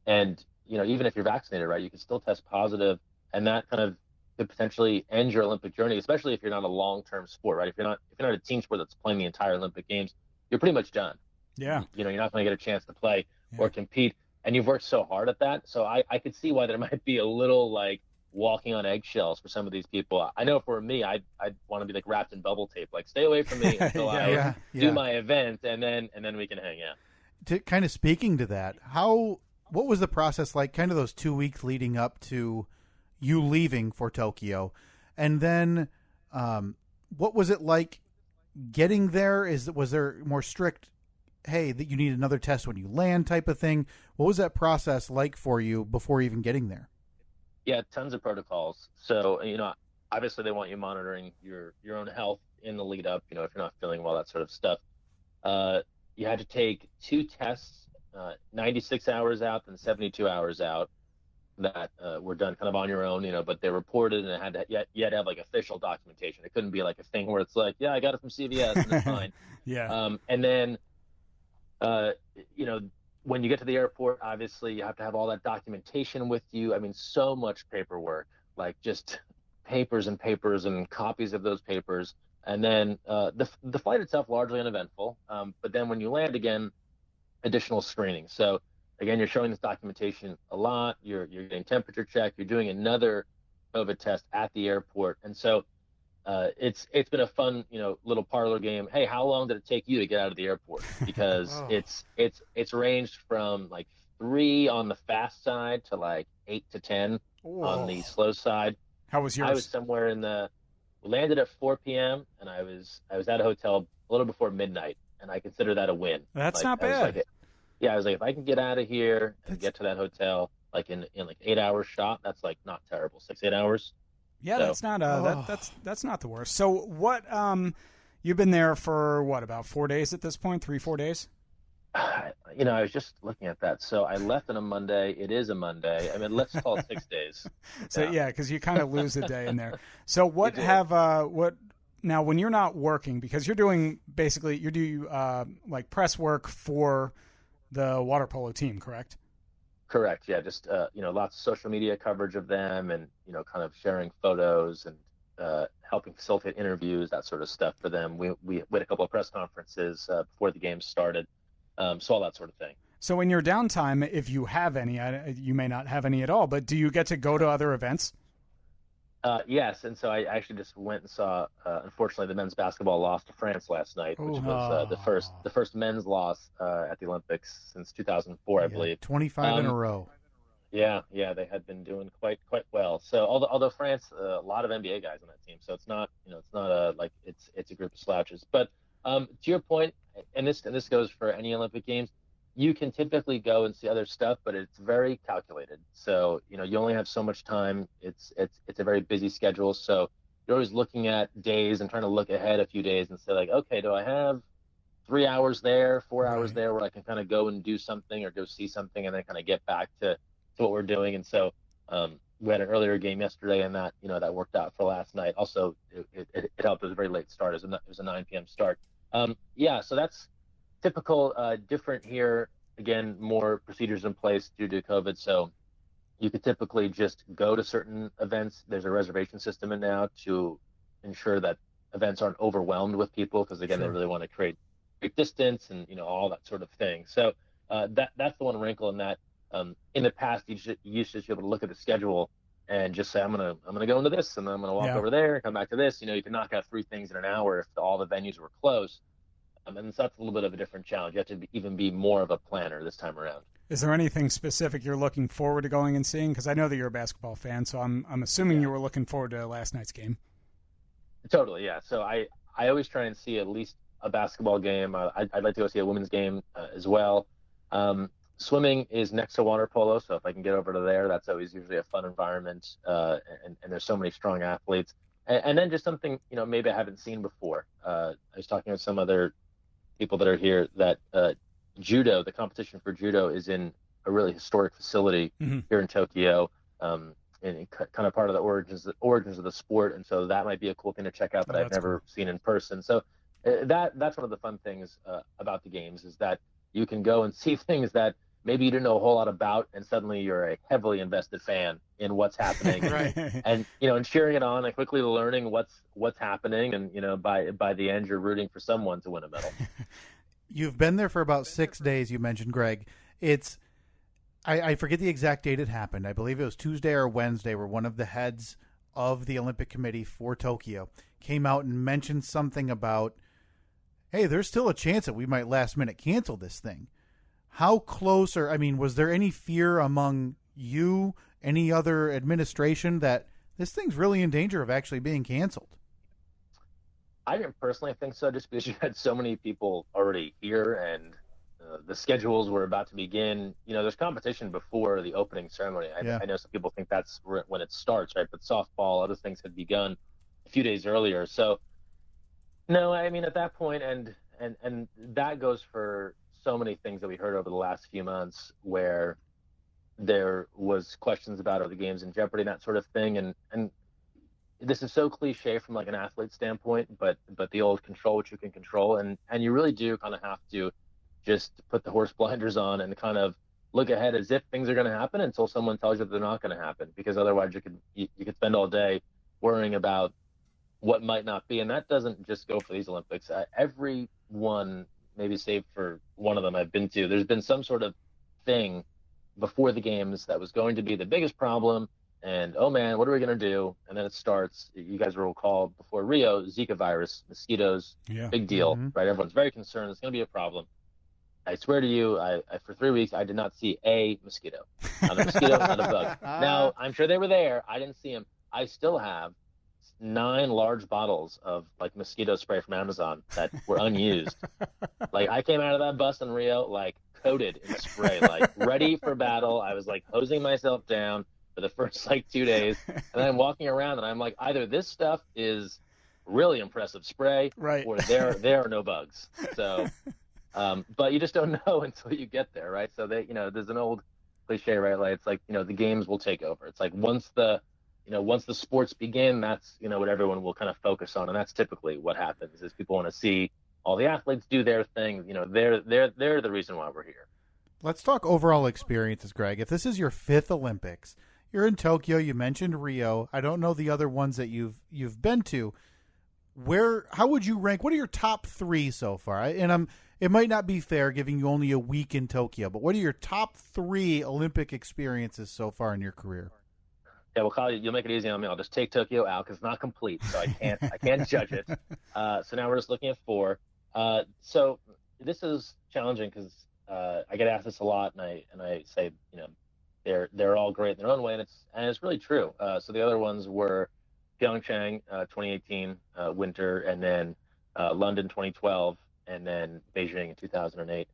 and even if you're vaccinated, right, you can still test positive, and that kind of could potentially end your Olympic journey, especially if you're not a long-term sport, right? If you're not a team sport that's playing the entire Olympic Games, you're pretty much done. Yeah. You're not going to get a chance to play or compete, and you've worked so hard at that. So I could see why there might be a little like walking on eggshells for some of these people. I know for me, I'd want to be like wrapped in bubble tape, like stay away from me until I do my event, and then we can hang out. To kind of speaking to that, what was the process like? Kind of those 2 weeks leading up to you leaving for Tokyo, and then what was it like getting there? Was there more strict, hey, that you need another test when you land type of thing? What was that process like for you before even getting there? Yeah, tons of protocols. So, obviously they want you monitoring your own health in the lead up, if you're not feeling well, that sort of stuff. You had to take 2 tests, 96 hours out and 72 hours out that were done kind of on your own, but they reported, and you had to have like official documentation. It couldn't be like a thing where it's like, yeah, I got it from CVS and it's fine. Yeah. And then, when you get to the airport, obviously you have to have all that documentation with you. I mean, so much paperwork, like just papers and papers and copies of those papers. And then the flight itself, largely uneventful. But then when you land again, additional screening. So again, you're showing this documentation a lot. You're getting temperature checked. You're doing another COVID test at the airport. And so it's been a fun, little parlor game. Hey, how long did it take you to get out of the airport? Because it's ranged from like 3 on the fast side to like 8 to 10 on the slow side. How was yours? I was somewhere landed at 4 p.m. and I was at a hotel a little before midnight, and I consider that a win. That's not bad. I was like, if I can get out of here and get to that hotel like in like 8 hours shot, that's like not terrible. 6-8 hours. Yeah, that's not that's not the worst. So what you've been there for about 4 days at this point, 3-4 days? I was just looking at that. So I left on a Monday. It is a Monday. I mean, let's call it 6 days. So yeah, because you kind of lose a day in there. So what now when you're not working, because you're doing like press work for the water polo team, correct? Correct. Yeah. Just, lots of social media coverage of them, and, kind of sharing photos and helping facilitate interviews, that sort of stuff for them. We had a couple of press conferences before the game started. So all that sort of thing. So in your downtime, if you have any, you may not have any at all, but do you get to go to other events? Yes. And so I actually just went and saw, unfortunately, the men's basketball lost to France last night, which was the first men's loss at the Olympics since 2004, I believe. 25 in a row. Yeah, they had been doing quite well. So although France, a lot of NBA guys on that team, so it's not it's a group of slouches. But to your point, and this goes for any Olympic Games, you can typically go and see other stuff, but it's very calculated. So, you only have so much time. It's a very busy schedule. So you're always looking at days and trying to look ahead a few days and say like, okay, do I have 3 hours there, 4 hours there where I can kind of go and do something or go see something and then kind of get back to what we're doing. And so we had an earlier game yesterday, and that, that worked out for last night. Also, it helped. It was a very late start. It was a 9 p.m. start. So that's typical, different here. Again, more procedures in place due to COVID. So you could typically just go to certain events. There's a reservation system in now to ensure that events aren't overwhelmed with people, because again, they really want to create distance and all that sort of thing. So that's the one wrinkle in that. In the past, you used to be able to look at the schedule and just say, I'm gonna go into this, and then I'm gonna walk over there and come back to this. You can knock out 3 things in an hour if all the venues were close. And so that's a little bit of a different challenge. You have to even be more of a planner this time around. Is there anything specific you're looking forward to going and seeing? Because I know that you're a basketball fan, so I'm assuming you were looking forward to last night's game. Totally, yeah. So I always try and see at least a basketball game. I'd like to go see a women's game as well. Swimming is next to water polo, so if I can get over to there, that's always usually a fun environment. And there's so many strong athletes. And then just something, maybe I haven't seen before. I was talking with some other people that are here that judo, the competition for judo, is in a really historic facility here in Tokyo. and kind of part of the origins of the sport, and so that might be a cool thing to check out that I've never seen in person. So that's one of the fun things about the games, is that you can go and see things that maybe you didn't know a whole lot about, and suddenly you're a heavily invested fan in what's happening, Right. and and cheering it on and quickly learning what's happening, and by the end you're rooting for someone to win a medal. You've been there for about 6 days, you mentioned, Greg. It's I forget the exact date it happened. I believe it was Tuesday or Wednesday, where one of the heads of the Olympic Committee for Tokyo came out and mentioned something about, hey, there's still a chance that we might last minute cancel this thing. How close, or was there any fear among you, any other administration, that this thing's really in danger of actually being canceled? I didn't personally think so, just because you had so many people already here, and the schedules were about to begin. There's competition before the opening ceremony. I know some people think that's when it starts, right? But softball, other things had begun a few days earlier. So, no, at that point, and that goes for so many things that we heard over the last few months, where there was questions about, are the games in jeopardy, and that sort of thing. And this is so cliche from like an athlete standpoint, but the old control what you can control, and you really do kind of have to just put the horse blinders on and kind of look ahead as if things are going to happen until someone tells you that they're not going to happen, because otherwise you could spend all day worrying about what might not be. And that doesn't just go for these Olympics. Every one, maybe save for one of them I've been to, there's been some sort of thing before the games that was going to be the biggest problem, and oh man, what are we going to do? And then it starts. You guys will recall before Rio, Zika virus, mosquitoes, big deal, right? Everyone's very concerned. It's going to be a problem. I swear to you, I for 3 weeks, I did not see a mosquito. Not a mosquito, not a bug. Now, I'm sure they were there. I didn't see them. I still have 9 large bottles of like mosquito spray from Amazon that were unused. Like, I came out of that bus in Rio, like, coated in spray, like ready for battle. I was like hosing myself down for the first like 2 days. And then I'm walking around and I'm like, either this stuff is really impressive spray, right, or there are no bugs. So, but you just don't know until you get there, right? So there's an old cliche, right? Like, it's like, the games will take over. It's like once the sports begin, that's, what everyone will kind of focus on. And that's typically what happens, is people want to see all the athletes do their thing. They're the reason why we're here. Let's talk overall experiences, Greg. If this is your 5th Olympics, you're in Tokyo, you mentioned Rio. I don't know the other ones that you've been to. How would you rank? What are your top 3 so far? It might not be fair giving you only a week in Tokyo, but what are your top 3 Olympic experiences so far in your career? Yeah, well, Kyle, you'll make it easy on me. I'll just take Tokyo out because it's not complete, so I can't judge it. So now we're just looking at 4. So this is challenging because I get asked this a lot, and I say, they're all great in their own way, and it's really true. So the other ones were Pyeongchang 2018 winter, and then London 2012, and then Beijing in 2008.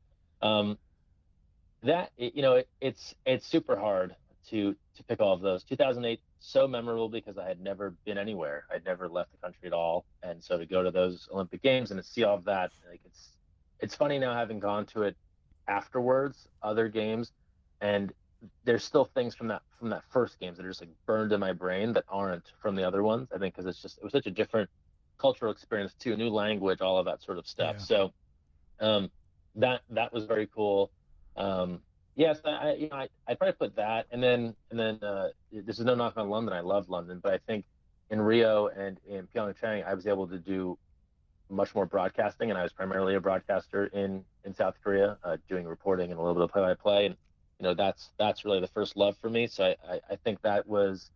It's super hard to pick all of those. 2008, so memorable because I had never been anywhere. I'd never left the country at all, and so to go to those Olympic Games and to see all of that, like, it's funny now having gone to it afterwards, other games, and there's still things from that first games that are just like burned in my brain that aren't from the other ones. I think because it was such a different cultural experience too, new language, all of that sort of stuff. Yeah. So that was very cool. Yes, I'd probably put that, and then this is no knock on London. I love London, but I think in Rio and in Pyeongchang, I was able to do much more broadcasting, and I was primarily a broadcaster in South Korea, doing reporting and a little bit of play-by-play, and that's really the first love for me. So I think that was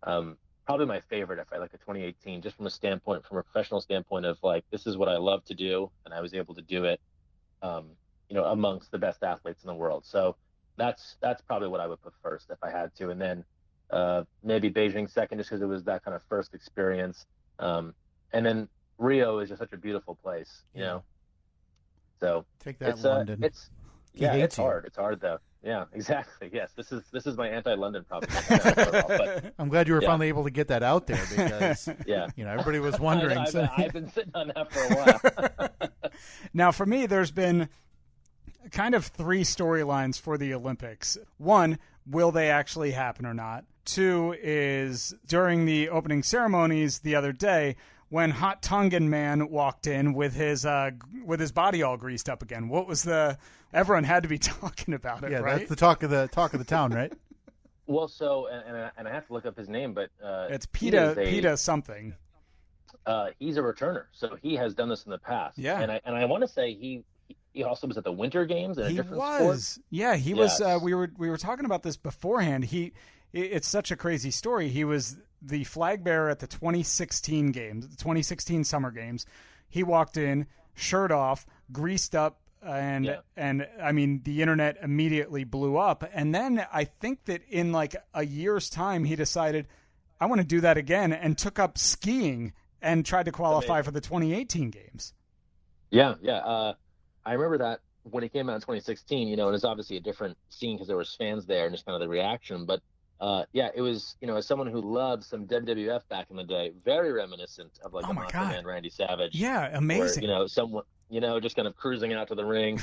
probably my favorite if I look at 2018, just from a professional standpoint of like, this is what I love to do, and I was able to do it, amongst the best athletes in the world. So that's probably what I would put first if I had to, and then maybe Beijing second, just because it was that kind of first experience, and then Rio is just such a beautiful place, So take that, London. It's hard. It's hard though. Yeah, exactly. Yes, this is my anti-London problem. But, I'm glad you were finally able to get that out there because everybody was wondering. I've been sitting on that for a while. Now, for me, there's been kind of 3 storylines for the Olympics. One, will they actually happen or not? two is during the opening ceremonies the other day when Hot Tongan Man walked in with his body all greased up again. What was everyone had to be talking about it, Yeah, right? that's the talk of the town, right? Well, so and I have to look up his name, but It's PETA something. He's a returner, so he has done this in the past. Yeah, and I want to say he also was at the Winter Games in a different sport. Yeah, he Yes. was. We were talking about this beforehand. It's such a crazy story. He was the flag bearer at the 2016 games, the 2016 Summer Games. He walked in, shirt off, greased up, and I mean the internet immediately blew up. And then I think that in like a year's time, he decided, I want to do that again, and took up skiing and tried to qualify for the 2018 games. Yeah. I remember that when he came out in 2016, and it's obviously a different scene because there was fans there and just kind of the reaction. But it was, as someone who loved some WWF back in the day, very reminiscent of like the Macho Man Randy Savage. Yeah, amazing. Where, someone, just kind of cruising out to the ring,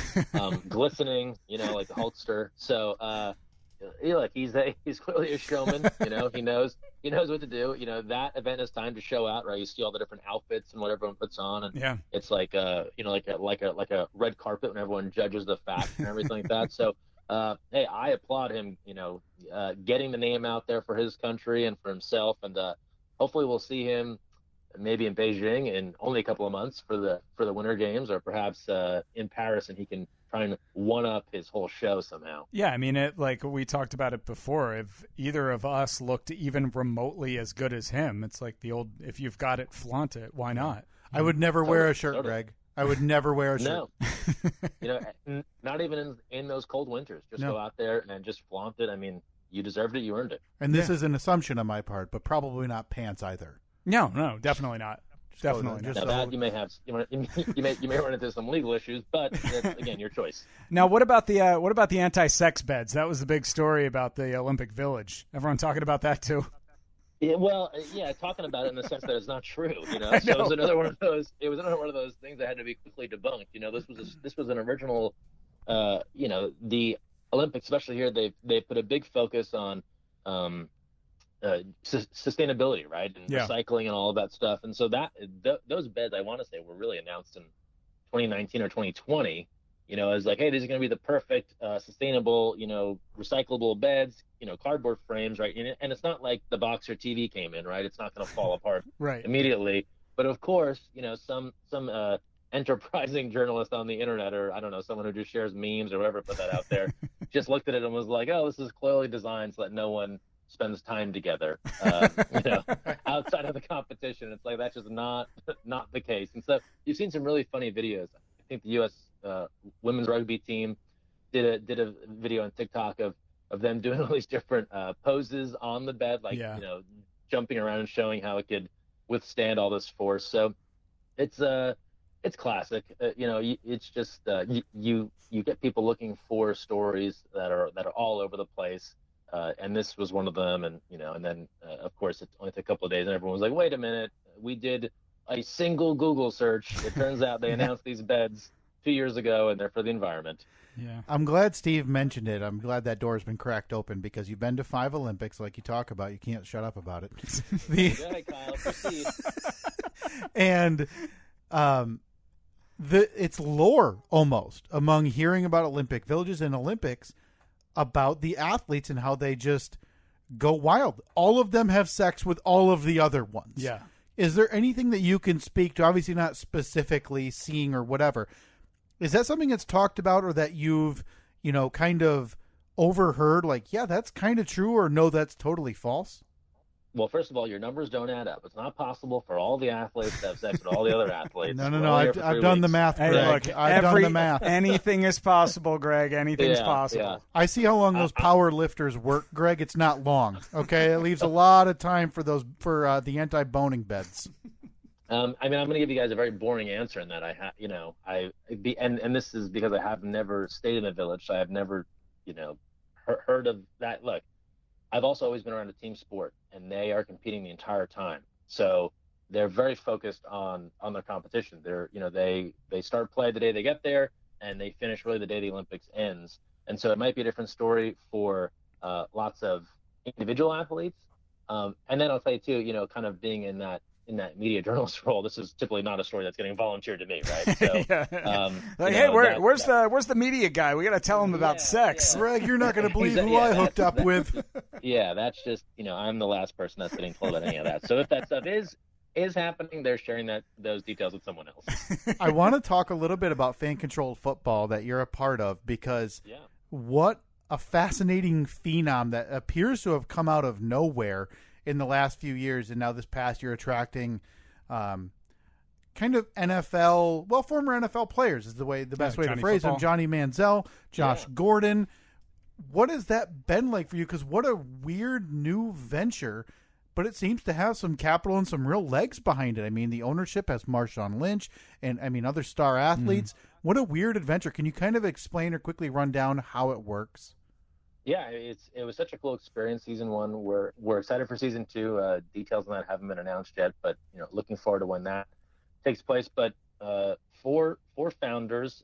glistening, like the Hulkster. So, he's clearly a showman. He knows what to do. That event is time to show out, right? You see all the different outfits and what everyone puts on, and it's like like a red carpet when everyone judges the fact and everything like that. So, hey, I applaud him. Getting the name out there for his country and for himself, and hopefully we'll see him maybe in Beijing in only a couple of months for the Winter Games, or perhaps in Paris, and he can try and one-up his whole show somehow. Yeah, I mean, like we talked about it before, if either of us looked even remotely as good as him, it's like the old, if you've got it, flaunt it. Why not? I would never wear a shirt, Greg. I would never wear a shirt. No. Not even in those cold winters. Just go out there and just flaunt it. I mean, you deserved it. You earned it. And this is an assumption on my part, but probably not pants either. No, definitely not. Definitely not. Now that you may have, you may run into some legal issues, but that's, again, your choice. Now, what about the anti-sex beds? That was the big story about the Olympic Village. Everyone talking about that too. Yeah, well, talking about it in the sense that it's not true. So it was another one of those. It was another one of those things that had to be quickly debunked. This was an original. The Olympics, especially here, they put a big focus on sustainability, right, and recycling and all of that stuff. And so those beds, I want to say, were really announced in 2019 or 2020. As like, hey, these are going to be the perfect sustainable, recyclable beds, cardboard frames, right? And it's not like the boxer TV came in, right? It's not going to fall apart immediately. But of course, some enterprising journalist on the internet, or I don't know, someone who just shares memes or whatever, put that out there, just looked at it and was like, oh, this is clearly designed so that no one spends time together, outside of the competition. It's like that's just not the case. And so you've seen some really funny videos. I think the U.S. Women's rugby team did a video on TikTok of them doing all these different poses on the bed, like jumping around and showing how it could withstand all this force. So it's classic. It's just you get people looking for stories that are all over the place. And this was one of them, and then of course it only took a couple of days, and everyone was like, "Wait a minute, we did a single Google search. It turns out they announced these beds 2 years ago, and they're for the environment." Yeah, I'm glad Steve mentioned it. I'm glad that door has been cracked open because you've been to 5 Olympics, like you talk about. You can't shut up about it. Yeah, Kyle, proceed. And it's lore almost among hearing about Olympic villages and Olympics, about the athletes and how they just go wild. All of them have sex with all of the other ones. Yeah. Is there anything that you can speak to, obviously not specifically seeing or whatever, is that something that's talked about or that you've, kind of overheard, like, yeah, that's kind of true, or no, that's totally false? Well, first of all, your numbers don't add up. It's not possible for all the athletes to have sex with all the other athletes. No. I've done the math, Greg. Hey, look, I've done the math. Anything is possible, Greg. Anything's possible. Yeah. I see how long those power lifters work, Greg. It's not long. Okay, it leaves a lot of time for the anti-boning beds. I'm going to give you guys a very boring answer in that and this is because I have never stayed in a village, so I have never, heard of that. Look, I've also always been around a team sport, and they are competing the entire time. So they're very focused on their competition. They're, they start play the day they get there, and they finish really the day the Olympics ends. And so it might be a different story for lots of individual athletes. And then I'll tell you too, kind of being in that media journalist role, this is typically not a story that's getting volunteered to me, right? So, hey, where's the media guy? We got to tell him about sex. Yeah. Greg, you're not going to believe who I hooked up with. Yeah, that's just, I'm the last person that's getting told any of that. So if that stuff is happening, they're sharing those details with someone else. I want to talk a little bit about fan-controlled football that you're a part of, because what a fascinating phenom that appears to have come out of nowhere in the last few years, and now this past year attracting kind of former NFL players is the best way to phrase them. Johnny Manziel, Josh Gordon. What has that been like for you? Because what a weird new venture, but it seems to have some capital and some real legs behind it. I mean, the ownership has Marshawn Lynch and, other star athletes. What a weird adventure. Can you kind of explain or quickly run down how it works? Yeah, it was such a cool experience, season one. We're excited for season two. Details on that haven't been announced yet, but looking forward to when that takes place. But four founders,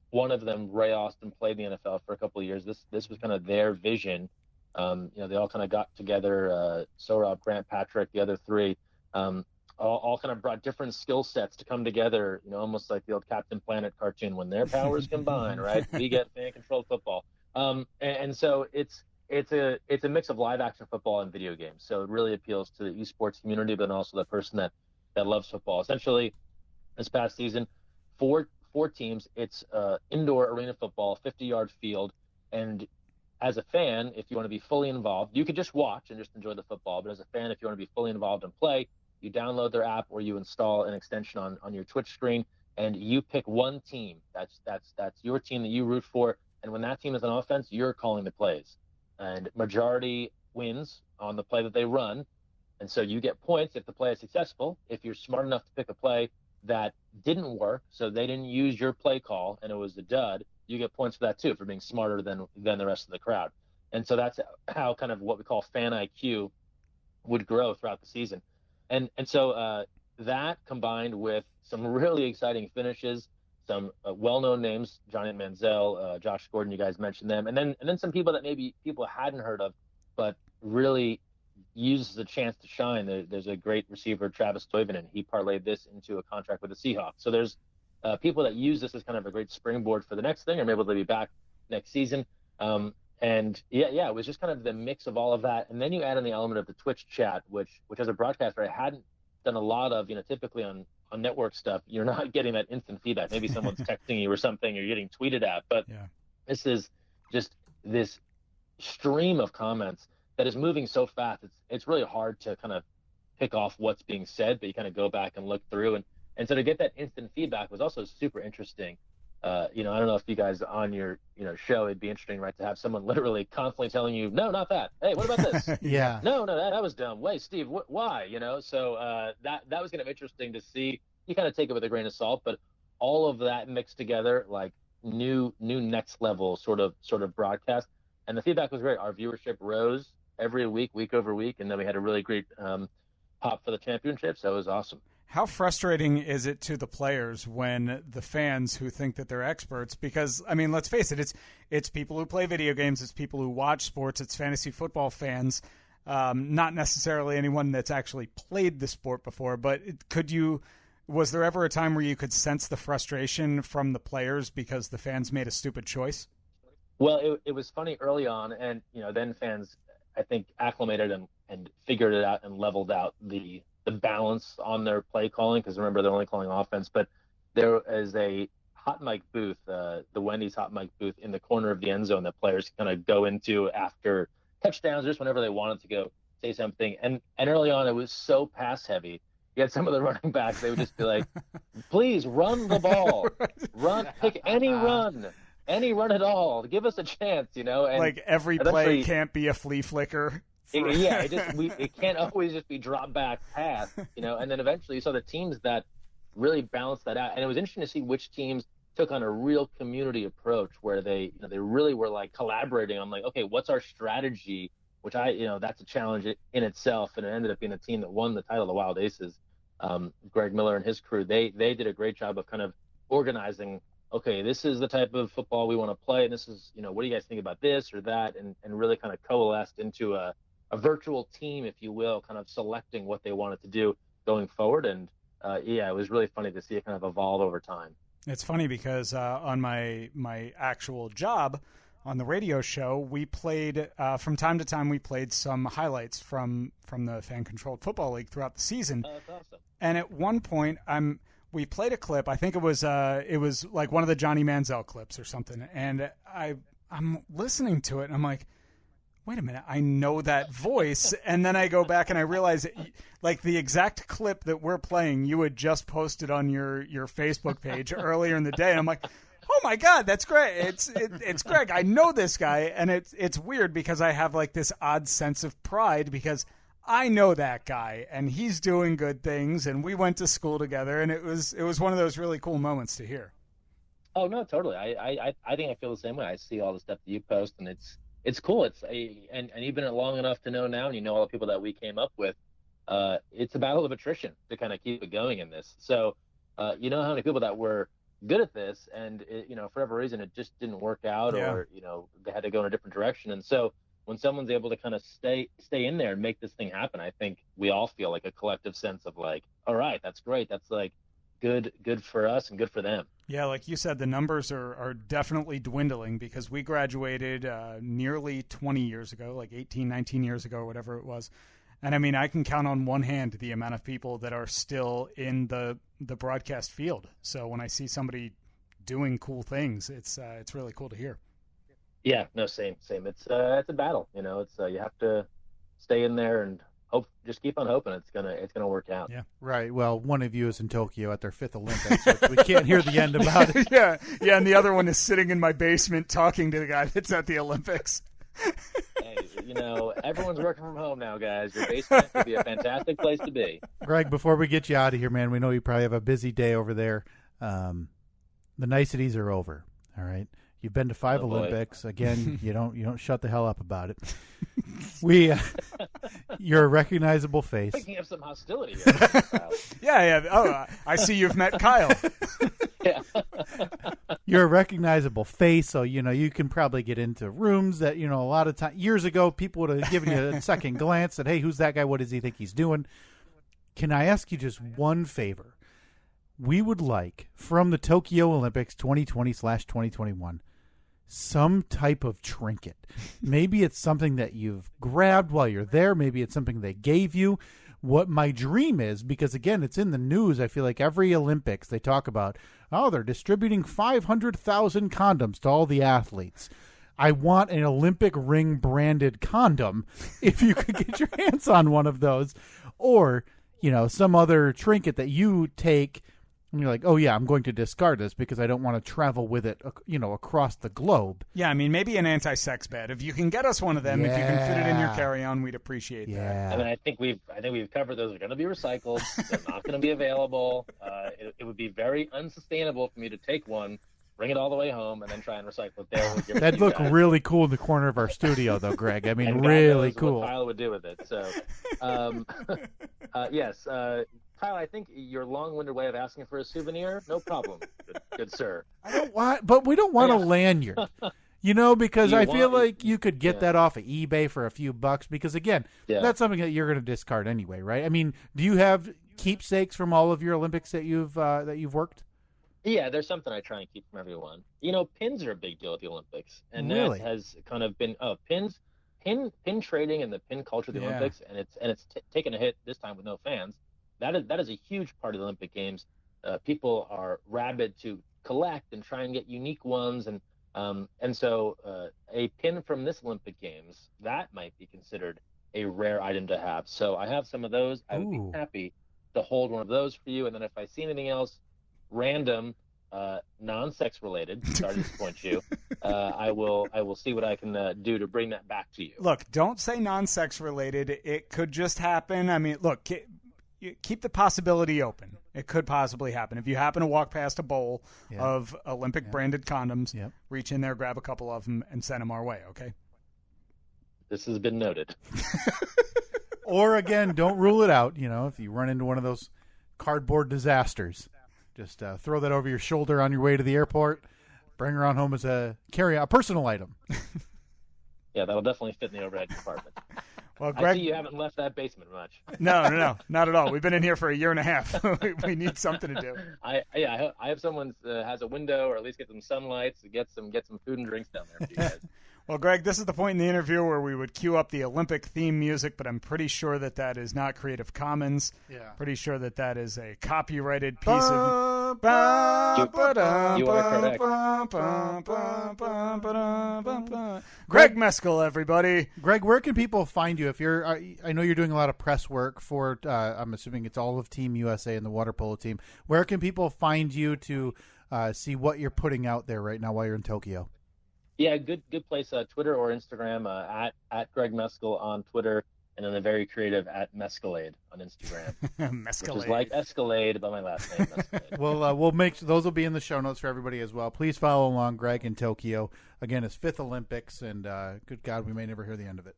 one of them, Ray Austin, played in the NFL for a couple of years. This was kind of their vision. They all kind of got together. Rob, Grant, Patrick, the other three, all kind of brought different skill sets to come together. Almost like the old Captain Planet cartoon, when their powers combine, right? We get fan-controlled football. And so it's a mix of live action football and video games. So it really appeals to the esports community, but also the person that loves football. Essentially, this past season, four teams. It's indoor arena football, 50-yard field. And as a fan, if you want to be fully involved, you could just watch and just enjoy the football. But as a fan, if you want to be fully involved and play, you download their app or you install an extension on your Twitch screen, and you pick one team. That's your team that you root for. And when that team is on offense, you're calling the plays. And majority wins on the play that they run. And so you get points if the play is successful. If you're smart enough to pick a play that didn't work, so they didn't use your play call and it was a dud, you get points for that too, for being smarter than the rest of the crowd. And so that's how kind of what we call fan IQ would grow throughout the season. And so that combined with some really exciting finishes, some well-known names, Johnny Manziel, Josh Gordon, you guys mentioned them, and then some people that maybe people hadn't heard of, but really uses the chance to shine. There's a great receiver, Travis Toivonen. He parlayed this into a contract with the Seahawks. So there's people that use this as kind of a great springboard for the next thing, or maybe they'll be back next season. And it was just kind of the mix of all of that. And then you add in the element of the Twitch chat, which as a broadcaster, I hadn't done a lot of. Typically on network stuff, you're not getting that instant feedback. Maybe someone's texting you or something, you're getting tweeted at. But this is just this stream of comments that is moving so fast. It's really hard to kind of pick off what's being said, but you kind of go back and look through. And so to get that instant feedback was also super interesting. I don't know if you guys on your show, it'd be interesting, right, to have someone literally constantly telling you, no, not that. Hey, what about this? No, that was dumb. Wait, Steve, why? So that was kind of interesting to see. You kind of take it with a grain of salt, but all of that mixed together, like new next level sort of broadcast. And the feedback was great. Our viewership rose every week over week, and then we had a really great pop for the championship. So it was awesome. How frustrating is it to the players when the fans who think that they're experts, because, let's face it, it's people who play video games, it's people who watch sports, it's fantasy football fans, not necessarily anyone that's actually played the sport before, but was there ever a time where you could sense the frustration from the players because the fans made a stupid choice? Well, it was funny early on, and then fans, I think, acclimated and figured it out and leveled out the balance on their play calling, because remember, they're only calling offense. But there is a hot mic booth, the Wendy's hot mic booth in the corner of the end zone that players kind of go into after touchdowns, just whenever they wanted to go say something. And early on, it was so pass heavy. You had some of the running backs, they would just be like, please run the ball, pick any run at all, give us a chance, And like every play can't be a flea flicker. It can't always just be drop back pass, and then eventually you saw the teams that really balanced that out. And it was interesting to see which teams took on a real community approach where they really were like collaborating on like, okay, what's our strategy, which that's a challenge in itself. And it ended up being a team that won the title, the Wild Aces. Greg Miller and his crew, they did a great job of kind of organizing, okay, this is the type of football we want to play. And this is, what do you guys think about this or that? And really kind of coalesced into a a virtual team, if you will, kind of selecting what they wanted to do going forward. And it was really funny to see it kind of evolve over time. It's funny because on my actual job on the radio show, we played from time to time. We played some highlights from the Fan Controlled Football League throughout the season. That's awesome. And at one point, we played a clip. I think it was like one of the Johnny Manziel clips or something. And I'm listening to it, and I'm like, wait a minute, I know that voice. And then I go back and I realize, like, the exact clip that we're playing, you had just posted on your Facebook page earlier in the day. And I'm like, oh my God, that's great. It's Greg. I know this guy. And it's weird because I have like this odd sense of pride because I know that guy and he's doing good things and we went to school together, and it was one of those really cool moments to hear. Oh no, totally. I think I feel the same way. I see all the stuff that you post, and it's cool. And you've been long enough to know now, and you know all the people that we came up with. It's a battle of attrition to kind of keep it going in this. So you know how many people that were good at this, and for whatever reason it just didn't work out, or they had to go in a different direction. And so when someone's able to kind of stay in there and make this thing happen, I think we all feel like a collective sense of like, all right, that's great. That's like good for us and good for them. Yeah, like you said, the numbers are definitely dwindling because we graduated nearly 20 years ago, like 18, 19 years ago, or whatever it was. And I mean, I can count on one hand the amount of people that are still in the broadcast field. So when I see somebody doing cool things, it's really cool to hear. Yeah, no, same. It's a battle, it's you have to stay in there and hope, just keep on hoping it's gonna work out. Yeah, right. Well, one of you is in Tokyo at their 5th Olympics, which we can't hear the end about it. yeah, and the other one is sitting in my basement talking to the guy that's at the Olympics. Hey, everyone's working from home now, guys. Your basement would be a fantastic place to be. Greg, before we get you out of here, man, we know you probably have a busy day over there. The niceties are over. All right. You've been to 5 Olympics. Again, you don't shut the hell up about it. You're a recognizable face. Picking up some hostility here. Yeah. Oh, I see you've met Kyle. Yeah. You're a recognizable face, so you can probably get into rooms that a lot of time years ago people would have given you a second glance and, hey, who's that guy? What does he think he's doing? Can I ask you just one favor? We would like, from the Tokyo Olympics 2020/2021, some type of trinket. Maybe it's something that you've grabbed while you're there. Maybe it's something they gave you. What my dream is, because, again, it's in the news. I feel like every Olympics they talk about, they're distributing 500,000 condoms to all the athletes. I want an Olympic ring branded condom if you could get your hands on one of those. Or, some other trinket that you take and you're like, oh, yeah, I'm going to discard this because I don't want to travel with it, across the globe. Yeah, I mean, maybe an anti-sex bed. If you can get us one of them, if you can fit it in your carry-on, we'd appreciate that. I mean, I think we've covered those. They're going to be recycled. They're not going to be available. It would be very unsustainable for me to take one, bring it all the way home, and then try and recycle it there. That'd look really cool in the corner of our studio, though, Greg. I mean, and really God knows cool. What Kyle would do with it. So, yes. Kyle, I think your long-winded way of asking for a souvenir, no problem, good sir. But we don't want a lanyard, because I feel like you could get that off of eBay for a few bucks. Because again, that's something that you're going to discard anyway, right? I mean, do you have keepsakes from all of your Olympics that you've worked? Yeah, there's something I try and keep from everyone. Pins are a big deal at the Olympics, and really? That has kind of been pin trading and the pin culture of the Olympics, and it's taken a hit this time with no fans. That is a huge part of the Olympic Games. People are rabid to collect and try and get unique ones, and so a pin from this Olympic Games, that might be considered a rare item to have. So I have some of those. I would be happy to hold one of those for you. And then if I see anything else random, non-sex related, sorry to disappoint you, I will see what I can do to bring that back to you. Look, don't say non-sex related. It could just happen. I mean, look, keep the possibility open. It could possibly happen. If you happen to walk past a bowl of Olympic branded condoms, reach in there, grab a couple of them, and send them our way, okay? This has been noted. Or, again, don't rule it out. If you run into one of those cardboard disasters, just throw that over your shoulder on your way to the airport, bring her on home as a personal item. Yeah, that'll definitely fit in the overhead compartment. Well, I Greg, see you haven't left that basement much. no, not at all. We've been in here for a year and a half. We need something to do. I hope someone has a window, or at least get some sunlight to get some food and drinks down there for you guys. Well, Greg, this is the point in the interview where we would cue up the Olympic theme music, but I'm pretty sure that is not Creative Commons. Yeah. Pretty sure that is a copyrighted piece of... You are Greg Meskel, everybody. Greg, where can people find you? If you're, I know you're doing a lot of press work for. I'm assuming it's all of Team USA and the water polo team. Where can people find you to see what you're putting out there right now while you're in Tokyo? Yeah, good place. Twitter or Instagram at Greg Meskel on Twitter, and then the very creative at Mescalade on Instagram. Mescalade. Which is like Escalade, but my last name. Mescalade. We'll make those will be in the show notes for everybody as well. Please follow along, Greg, in Tokyo. Again, his 5th Olympics, and good God, we may never hear the end of it.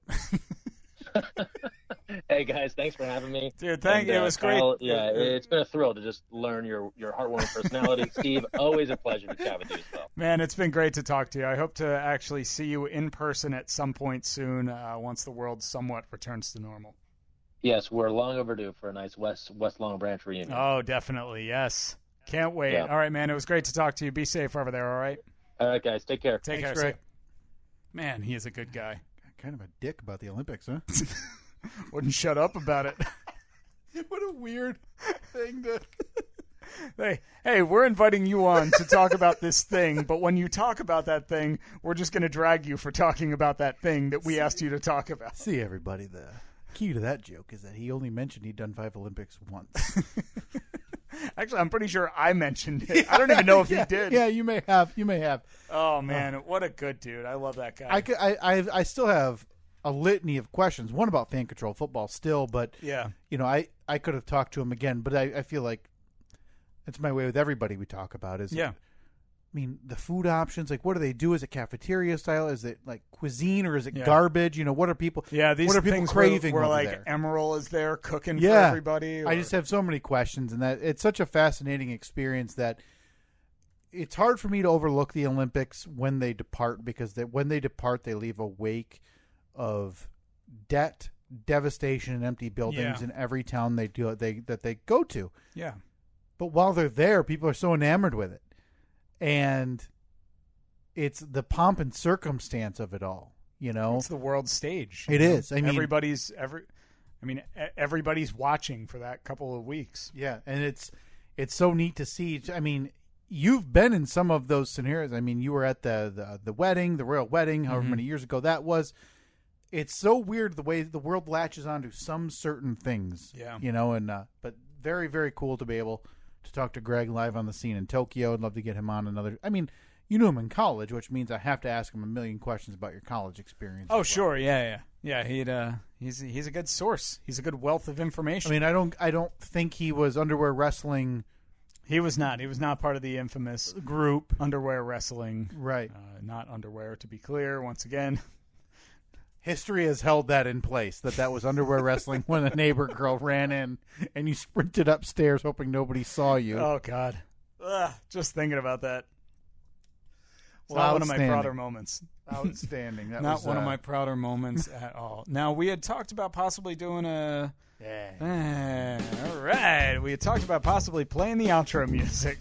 Hey guys, thanks for having me. Dude, thank you. It was Kyle, great. Yeah, it's been a thrill to just learn your heartwarming personality. Steve, always a pleasure to chat with you as well. Man, it's been great to talk to you. I hope to actually see you in person at some point soon once the world somewhat returns to normal. Yes, we're long overdue for a nice West Long Branch reunion. Oh, definitely. Yes. Can't wait. Yeah. All right, man. It was great to talk to you. Be safe over there, all right? All right, guys. Take care. Take care, Greg. Greg. Man, he is a good guy. Kind of a dick about the Olympics, huh? Wouldn't shut up about it. What a weird thing to... Hey, we're inviting you on to talk about this thing, but when you talk about that thing, we're just going to drag you for talking about that thing that we asked you to talk about. See, everybody, the key to that joke is that he only mentioned he'd done 5 Olympics once. Actually, I'm pretty sure I mentioned it. I don't even know if he did. Yeah, you may have. Oh, man, what a good dude. I love that guy. I still have a litany of questions. One about fan control football still, but yeah, I could have talked to him again, but I feel like it's my way with everybody we talk about. I mean, the food options, like what do they do? Is it cafeteria style? Is it like cuisine, or is it garbage? What are people? These what are people things craving where over like there? Emerald is there cooking for everybody. I just have so many questions, and that it's such a fascinating experience that it's hard for me to overlook the Olympics when they depart, because when they depart, they leave a wake of debt, devastation, and empty buildings in every town that they go to. Yeah. But while they're there, people are so enamored with it. And it's the pomp and circumstance of it all, It's the world stage. It is. I mean, everybody's watching for that couple of weeks. Yeah, and it's so neat to see. I mean, you've been in some of those scenarios. I mean, you were at the wedding, the royal wedding, however many years ago that was. It's so weird the way the world latches onto some certain things. Yeah. But very, very cool to be able to talk to Greg live on the scene in Tokyo. I'd love to get him on another. I mean, you knew him in college, which means I have to ask him a million questions about your college experience. Oh, sure. Yeah. He's a good source. He's a good wealth of information. I mean, I don't think he was underwear wrestling. He was not. He was not part of the infamous group underwear wrestling. Right. Not underwear, to be clear. Once again. History has held that in place, that was underwear wrestling when a neighbor girl ran in and you sprinted upstairs hoping nobody saw you. Oh, God. Just thinking about that. It's Well, not one of my prouder moments. Outstanding. That not was, one of my prouder moments at all. Now, we had talked about possibly doing a... all right. We had talked about possibly playing the outro music.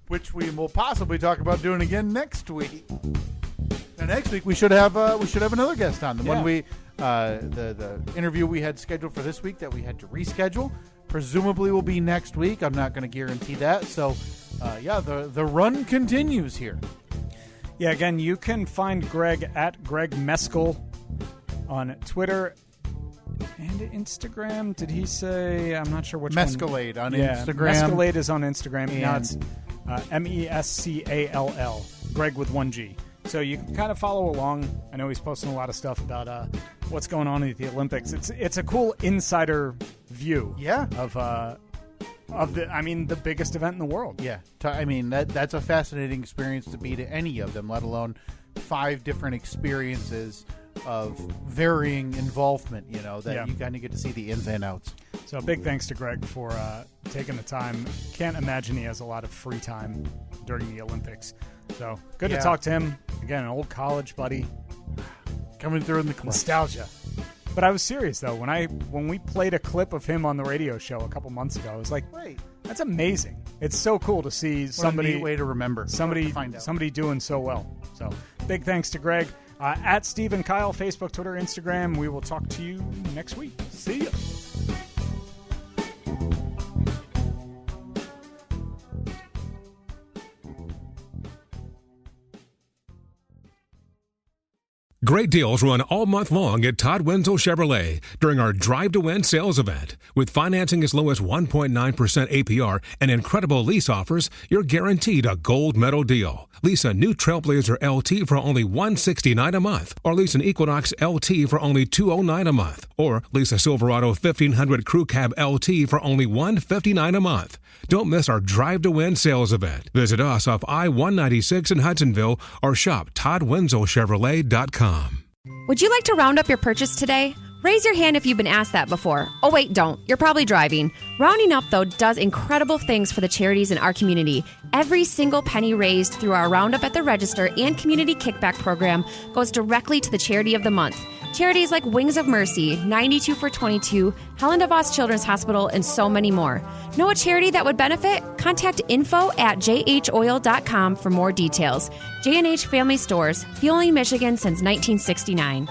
Which we will possibly talk about doing again next week. And next week we should have another guest on. The one the interview we had scheduled for this week that we had to reschedule presumably will be next week. I'm not going to guarantee that. So the run continues here. Yeah, again, you can find Greg at Greg Meskel on Twitter and Instagram. Did he say? I'm not sure which Mescalade one. On Instagram. Mescalade is on Instagram. And now it's Mescall. Greg with 1G. So you can kind of follow along. I know he's posting a lot of stuff about what's going on at the Olympics. It's a cool insider view. Yeah. Of the biggest event in the world. Yeah. I mean, that's a fascinating experience to be to any of them, let alone 5 different experiences of varying involvement, you kind of get to see the ins and outs. So big thanks to Greg for taking the time. Can't imagine he has a lot of free time during the Olympics. So good to talk to him. Again, an old college buddy. Coming through in the clutch. Nostalgia. But I was serious though when we played a clip of him on the radio show a couple months ago. I was like, Right. that's amazing. It's so cool to see somebody What a neat way to remember. somebody doing so well. So big thanks to Greg. At Steve and Kyle, Facebook, Twitter, Instagram. We will talk to you next week. See ya. Great deals run all month long at Todd Wenzel Chevrolet during our Drive to Win sales event. With financing as low as 1.9% APR and incredible lease offers, you're guaranteed a gold medal deal. Lease a new Trailblazer LT for only $169 a month, or lease an Equinox LT for only $209 a month, or lease a Silverado 1500 Crew Cab LT for only $159 a month. Don't miss our Drive to Win sales event. Visit us off I-196 in Hudsonville or shop ToddWenzelChevrolet.com. Would you like to round up your purchase today? Raise your hand if you've been asked that before. Oh, wait, don't. You're probably driving. Rounding Up, though, does incredible things for the charities in our community. Every single penny raised through our Roundup at the Register and Community Kickback program goes directly to the charity of the month. Charities like Wings of Mercy, 92 for 22, Helen DeVos Children's Hospital, and so many more. Know a charity that would benefit? Contact info@jhoil.com for more details. J&H Family Stores, fueling Michigan since 1969.